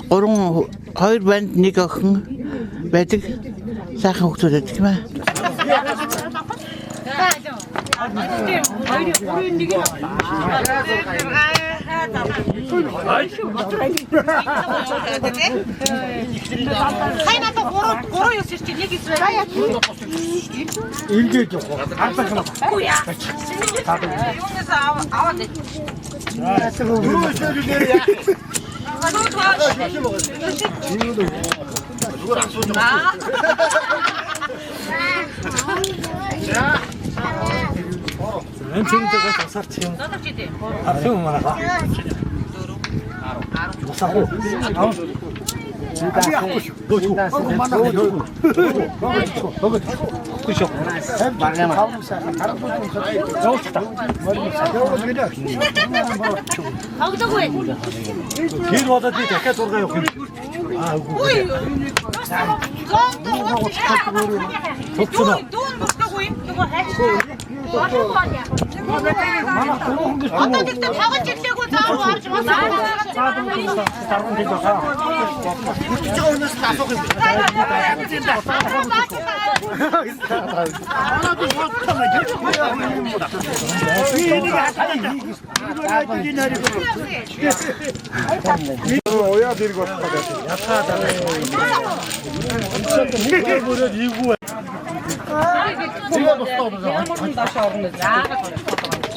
2 банд нэг охин байдаг. Сайхан хүүхдүүд байдаг юм аа. Хайната 3 ёс чи нэг эсвэл Ингээд явах. Үгүй яа. Юунаас аваад. Энчэнтэйгээ тасарч юм. Архив мараа. Мосаго. Гэр болоод би дахиад ургаа явах юм. Ой. Одоо тэгтээ тавж ирлээгүй заавал орж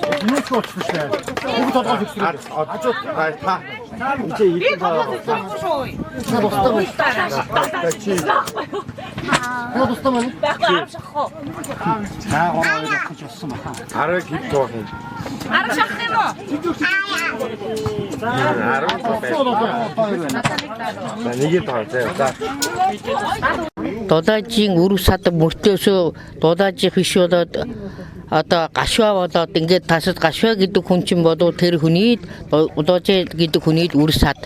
Юу ч болчихсон. Бүгд толгой фиксээр. Ажууд та. Эцээ ирэх байгаа. Чад устаа байна. Чи. Чад устаа байна. байхгүй аавшахгүй. Цаа гороо явах болсон баха. Араа хит тоох юм. Араа шахах юм уу? Нэгийг таа. Дулаажийн үр сад мөртөөсөө дулаажих биш болоод одоо гашваа болоод ингээд тасад гашваа гэдэг хүн чинь болов тэр хүнийг дулааж гэдэг хүнийг үр сад.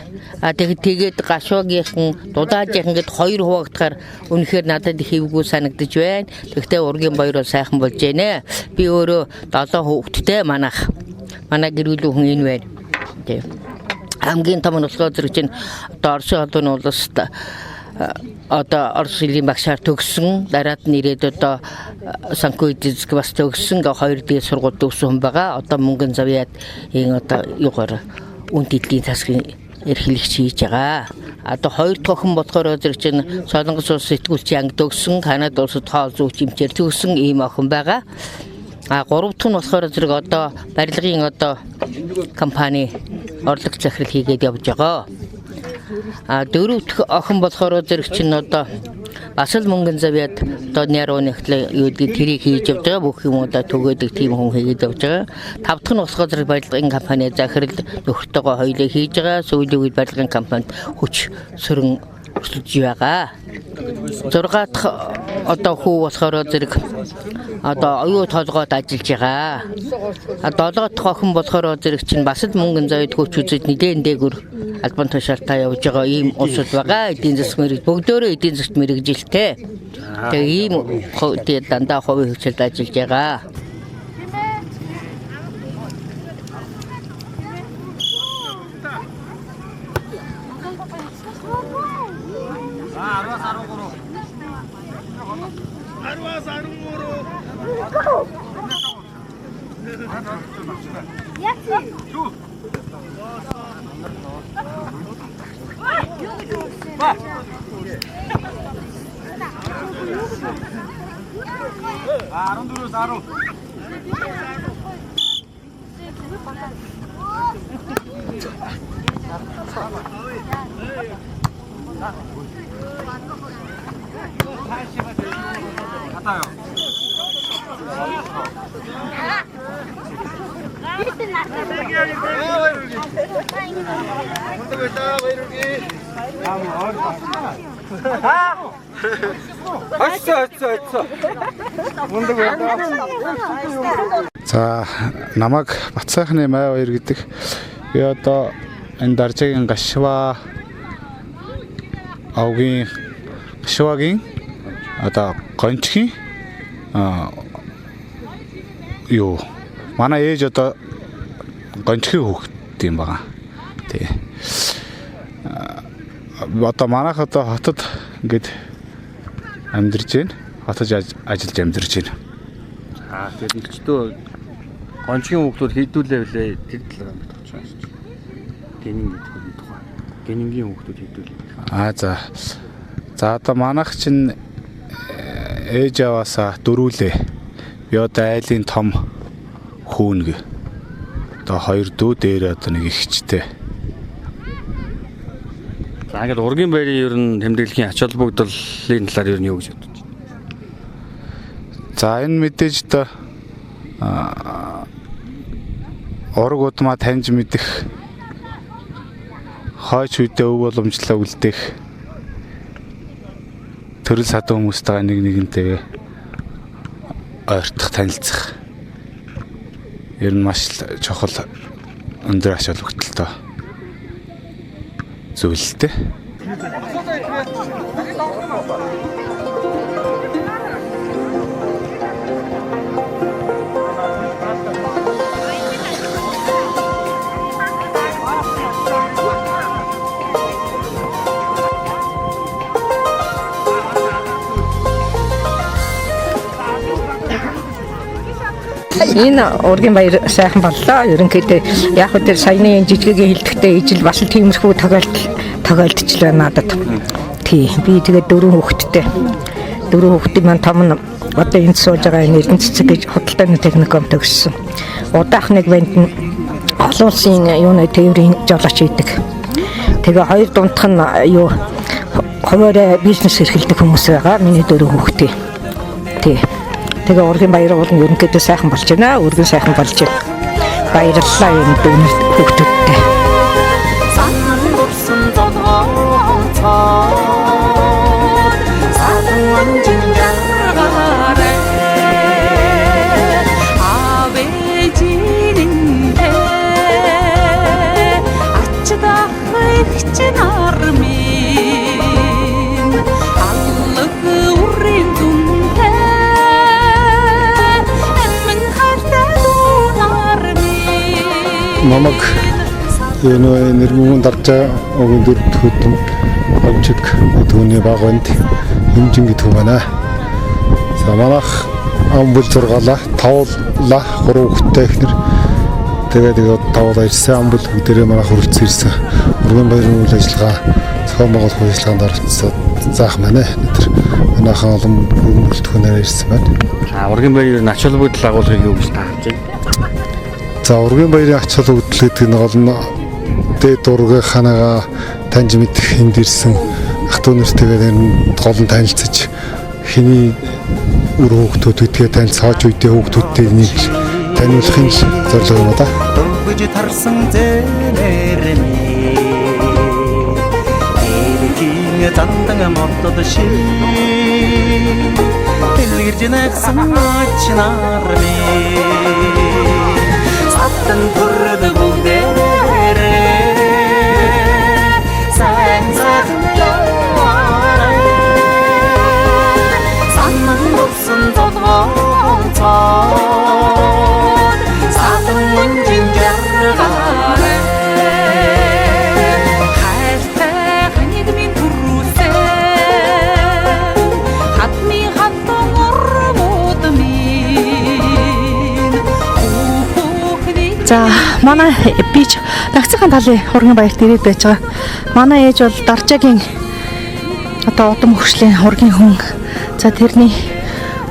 Тэгээд гашваагийнхан дулаажийнхан ингээд хоёр хуваагдахаар үнэхээр надад хэвгүй санагдаж байна. Тэгвэл ургийн баяруу сайхан болж байна. Би өөрөө 7 хүүхэдтэй манай гэр бүлийн хүн энэ байна. Тийм. Хамгийн том нь болохоор зэрэг чинь одоо Орсын холбооны улсад одоо Орос хэлний багшаар төгссөн, дараад нь ирээд одоо санкуйдиск бас төгссөн, 2 дэх сургууль төгссөн хүн байгаа. Одоо мөнгөн завьяад энэ одоо юугаар үнд эдлийн засгийн эрхлэгч хийж байгаа. Одоо 2 дахь охин болохоор зэрэг чинь Солонгос улс сэтгүүлчийн анги төгссөн, Канада улсад хоол зүйч эмчээр төгссөн ийм охин байгаа. 3 дахь нь болохоор зэрэг одоо барилгын одоо компани орлого захирал хийгээд явж байгаа. 4 дахь охин болохоор зэрэг чинь одоо бас л мөнгөн завьяад одоо няруу нэгтлээ юу гэдэг тэрийг хийж явж байгаа. Бүх юм одоо төгөөдөг тийм хүн хийгээд явж байгаа. 5 дахь нь болохоор зэрэг барилгын компани захирал нөхөртөөгөө хоёулаа хийж байгаа. Сүүлийн үед барилгын компанид хүч сөрөн өсөж байгаа. 6 дахь одоо хүү болохоор зэрэг одоо оюу толгойд ажиллаж байгаа. 7 дахь охин болохоор зэрэг чинь бас л мөнгөн завьяад хүч үзэж нэгэн дээгүр албан тушаалтаа явж байгаа ийм улсууд байгаа. Эдийн засгийн мэрэг бүгдөө эдийн засгт мэрэгжилтэй. Тэгээ ийм дандаа хувийн хөгжилд ажиллаж байгаа. За намайг Батсайхны май баяр гэдэг. Би одоо энэ Даржаагийн Гашва авгийн Гашвагийн одоо гончгийн юу манай ээж одоо гончгийн хүүхэд юм байна. Тий. Одоо манайх одоо хотод ингээд амьдарч байна. Хотод ажиллаж амьдарч байна. Тэгээд илчдөө гончгийн хүүхдүүд хийдүүлээ билээ тэр талаар мэдчихэж байна шүү дээ. Гэнийн гэдэг нь тухай. Гэнингийн хүүхдүүд хийдүүлээ. За одоо манайх чинь ээж аваасаа дөрүүлээ. Би одоо айлын том хүүнг. Одоо 2 дүү дээр одоо нэг ихчтэй. За ингээд ургийн байрын ер нь тэмдэглэхийн ач холбогдлын талаар ер нь юу гэж бодож байна? За энэ мэдээж одоо ураг удмаа таньж мэдэх хойч үедээ өв боломжлоо үлдээх төрөл садан хүмүүстэйгээ нэгнтэйгээ ойртох танилцах ер нь маш чухал өндөр ач холбогдолтой зүйлтэй. Энэ ургийн баяр сайхан боллоо. Ерөнхийдөө яг тэр саяны жижигийн хилдэхтэй ижил бас л тиймэрхүү тохиолдож байна надад. Тий. Би тэгээд 4 хүүхэдтэй маань том нь одоо энд сууж байгаа энэ Эрдэнэ цэцэг гэж худалдааны техникум төгссөн. Удаахныг банд нь олон улсын юуны тээврийн жолооч хийдэг. Тэгээ хоёр дундх нь юу хуваарь бизнес эрхэлдэг хүмүүс байгаа. Миний 4 хүүхэдтэй. Тий. Тэгээ ургийн баяр бол ерөнхийдөө сайхан болж байна. Ургийн сайхан болж байна. Баярлалаа энэ дүүнэрт хүүхдүүдтэй. Намаг энэ нэрмүүн даржаа өгөн дөрөвд хөтөн авчиг түүний багванд хэмжин гэдэг юм байна. За манайх амбул зургаалаа, тавлаа, 3 хүүхэдтэй ихнэр. Тэгээд тавлаа ирсэн амбул бүгдээрээ манайх хүрэлцэн ирсэн. Ургийн баярын үйл ажиллагаа зохион байгуулах үйл ажиллагаанд оролцсон заах манай тэр манайхан олон бүрэлдэхүүнээр ирсэн байна. Ургийн баярын ач холбогдол агуулгыг юу гэж таах вэ? За ургийн баярын ач холбогдол гэдэг нь гол нь дээд ургийн ханаага таньж мэдэх энд ирсэн ах トゥ нэртэйгээ гол нь танилцаж хэний үр хүүхдүүд гэдгээ танилцааж үедээ хүүхдүүдтэй нэг таниулахын зорилго юм да. Дөнгөж тарсан зэнэрми эргийн зандан модод ши дэлгэрж нэгсэн ачнарми саттан төрөд бүгдээрээ сайн сайхан яваарай санан дурсан зодгоон цаа сатын мөнжин жаргаарай хайртай ханигмин түрүүсээ хатми хаттан урмуудми. За манай бич Дагцхан талын ургийн баярт ирээд байж байгаа. Манай ээж бол Даржаагийн одоо удам хөгшлийн ургийн хүн. За тэрний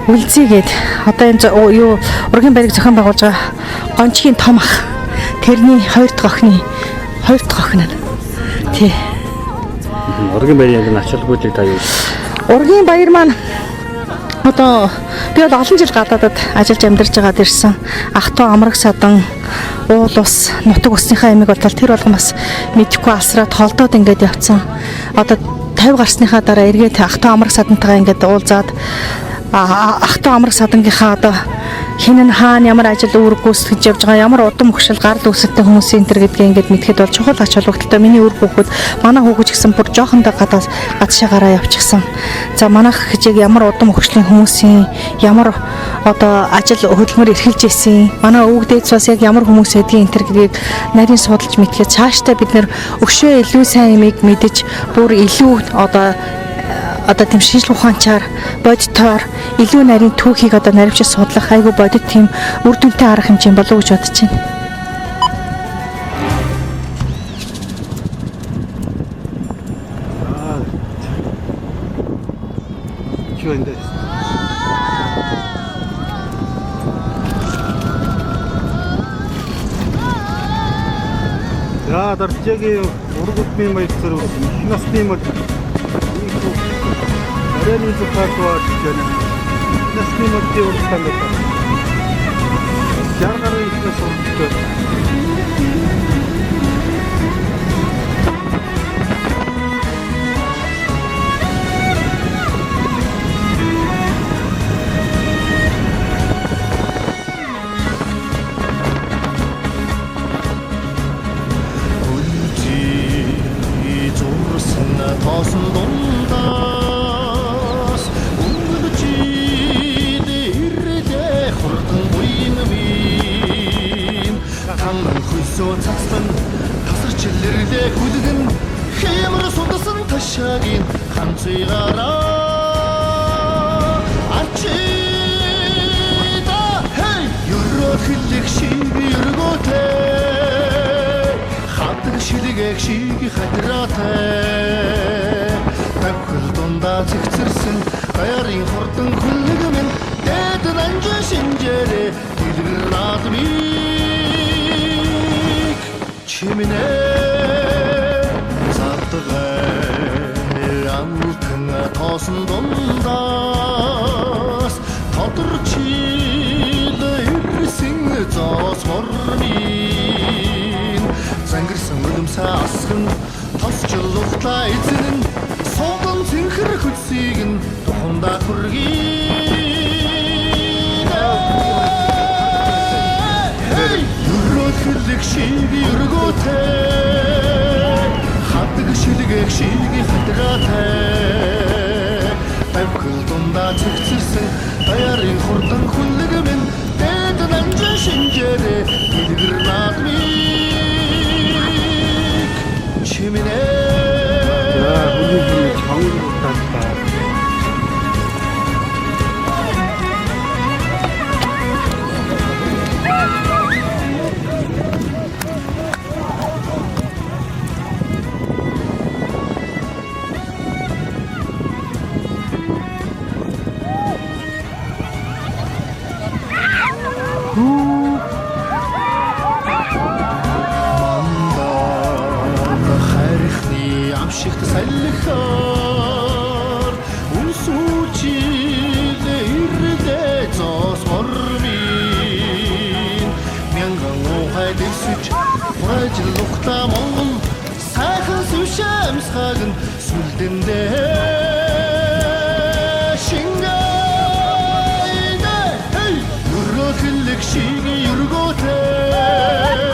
үлзийгээд одоо энэ юу ургийн баярыг зохион байгуулж байгаа гончгийн том ах тэрний 2 дахь охин нь. Тий. Ургийн баярын яг ач холбогдлыг та юу? Ургийн баяр маань одоо би бол олон жил гадаадад ажиллаж амьдарч байгаад ирсэн. Ах トゥ амраг садан уул ус нутаг усныхаа ямиг бол тэр болгон бас мэдхгүй асраад холдоод ингээд явцсан. Одоо 50 гарсныхаа дараа эргээд ах トゥ амраг садантайгаа ингээд уулзаад ах トゥ амраг садангийнхаа одоо хин нь хаана ямар ажил үүрэг гүйцэтгэж явж байгаа, ямар удам хөшил гарал үүсэлтэй хүмүүсийн энэ гэдгээ ингээд мэдхэд бол чухал ач холбогдолтой. Миний үр хүүхэд манай хүүхэд гэсэн бүр жоохондоо гадаашаа гараа явчихсан. За манайх гэж яг ямар удам хөшлийн хүмүүсийн ямар одоо ажил хөдөлмөр эрхэлж ийсэн. Манай өвгдээц бас яг ямар хүмүүс эдгийн энэ гэдгийг нарийн судалж мэдгээд цаашдаа бид нэр өгшөө илүү сайн юмыг мэдэж бүр илүү одоо тийм шинжлэх ухаанчаар бодитоор илүү нарийн түүхийг одоо наривчиж судлах айгүй бодит тийм үр дүнтэй арга хэмжээ болов гэж бодож байна. За дарчаагийн ургуудын баярцаар их насны мод Арийн зөвхөн жишээ насны модын урагшлан байна. Жаргарын ихнээс урагшлаа. Тосон дундаас өнгөчид ирдэ хурдан буйнвин хаман хүйсөө цацсан тасарчлэрдэ хүлгэн хэмэр судасан ташаагийн ханцыгараа ачида хей юрохлэг шиг юрготэй хатг шилгэг шиг хатраатай тавхил дундаа цэгцэрсэн баярын хурдан хүлэг минь дээд нанжи шинжээрээ дэлгэр наадмыг чимнэ задгай амтэн тоосон дундаас тодорчил ирсэн зоос мормын зангирсан үлэмсээ асган тосчлухлаа эзэн согон цэнхэр хүчсийг нь тухамдаа хүргий юрохлэг шиг юрготэй хатг шилгэг шиг хатраатай тавхил дундаа цэгцэрсэн баярын хурдан хүлэг минь дээд нанжи шинжээрээ дэлгэр наадмыг чимнэ амшигт салхаар үнсүүчил ирдэ зоос мормын мянган ухай дэвсэж хурайлухтаа монгол сайхан сүшэмсхаг нь сүлдэндээ шингайнэ юрохлэг шиг юрготэй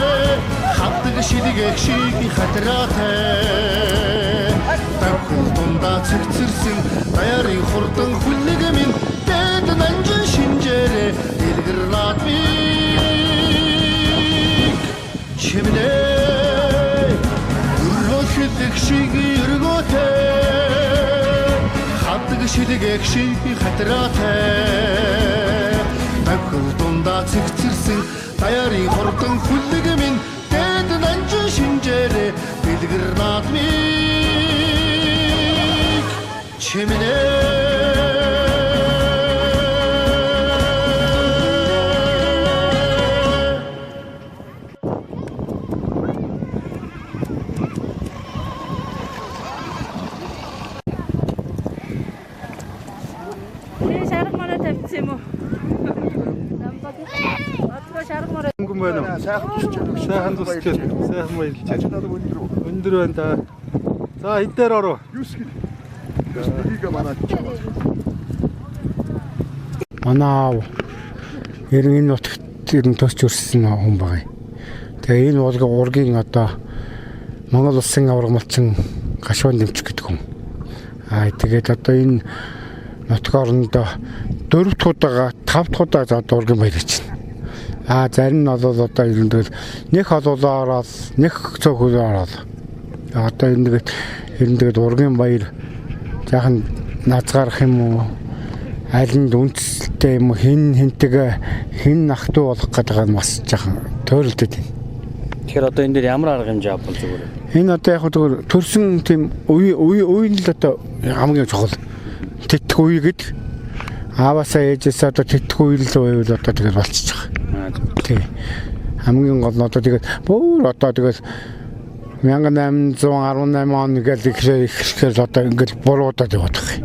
хатг шилгэг шиг хатраатай тавхил дундаа цэгцэрсэн баярын хурдан хүлэг минь дээд нанжи шинжээрээ дэлгэр наадмыг чимнэ юрохлэг шиг юрготэй хатг шилгэг шиг хатраатай тавхил дундаа цэгцэрсэн баярын хурдан хүлэг минь дээд нанжи шинжээрээ дэлгэр наадмыг チェミネ Шарга манай тавьсан юм уу? Отгоо шарга манай. Өнгөн байна уу? Сайхан тусч байна. Сайхан баярлалаа. Өндөр байна да. За хэд дээр ороо? 9 гээ манай. Манай энэ нутагт ер нь тусч өрссөн хүн байгаа. Тэгээ энэ ургийн одоо Монгол улсын авраг малчин гашуун дэмжих гэдэг хүн. Тэгээд одоо энэ нутаг орондоо 4 дахь удаага 5 дахь удаа за ургийн баяр гэж байна. Зарим нь бол одоо ерөнхийдөө нэг холуулаа ороод нэг цөөхөлөө ороод. Одоо энэ нэгэд ургийн баяр жаахан назгарах юм уу? Аль нь үндэслэлтэй юм уу? Хэн ах トゥ болох гэдэг нь бас жаахан төөрөлдөд байна. Тэгэхээр одоо энэ дээр ямар арга хэмжээ авах зүгээр вэ? Энэ одоо яг зүгээр төрсөн тийм үеийн л одоо хамгийн чухал. Тэтгэх үе гэдэг. Ааваасаа ээжээсээ одоо тэтгэх үе л байвал одоо тэгэл болчихж байгаа. Тий. Хамгийн гол нь одоо тэгээд бүр одоо тэгэл 1818 он гэж ихлэхээр одоо ингээл буруудаад яваад байгаа.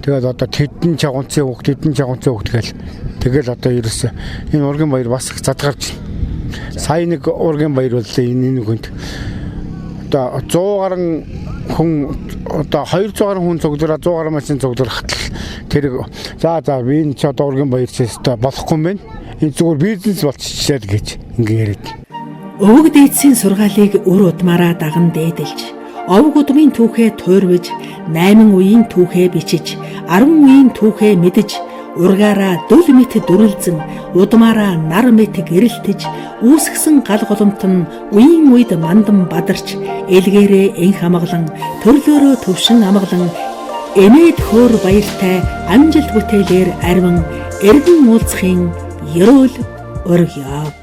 Тэгээд одоо тэдэн чагунцын хөвгт гэл тэгэл одоо ерөөсөө энэ ургийн баяр бас их задгарч байна. Сая нэг ургийн баяр бол энэ хүнд одоо 100 гаруй хүн одоо 200 гаруй хүн цуглараа 100 гаруй машин цугларахад тэр за би энэ ч одоо ургийн баяр ч өстой болохгүй юм байна. Энэ зүгээр бизнес болчихлаа гэж ингэ яриад. Өвөг дээдсийн сургаалыг үр удмаараа даган дээдэлж, овог удмын түүхээ туйрвж, 8 үеийн түүхээ бичиж, 10 үеийн түүхээ мэдэж, ургаараа дөл мэт дүрлзэн, удмаараа нар мэт гэрэлтэж, үүсгсэн гал голомт нь үеийн үед мандан бадарч, элгээрээ энх амгалан, төрлөөрөө төвшин амгалан, эмээд хөөр баяртай амжилт бүтээлээр арвин эргэн уулзахын ерөөл өргөё.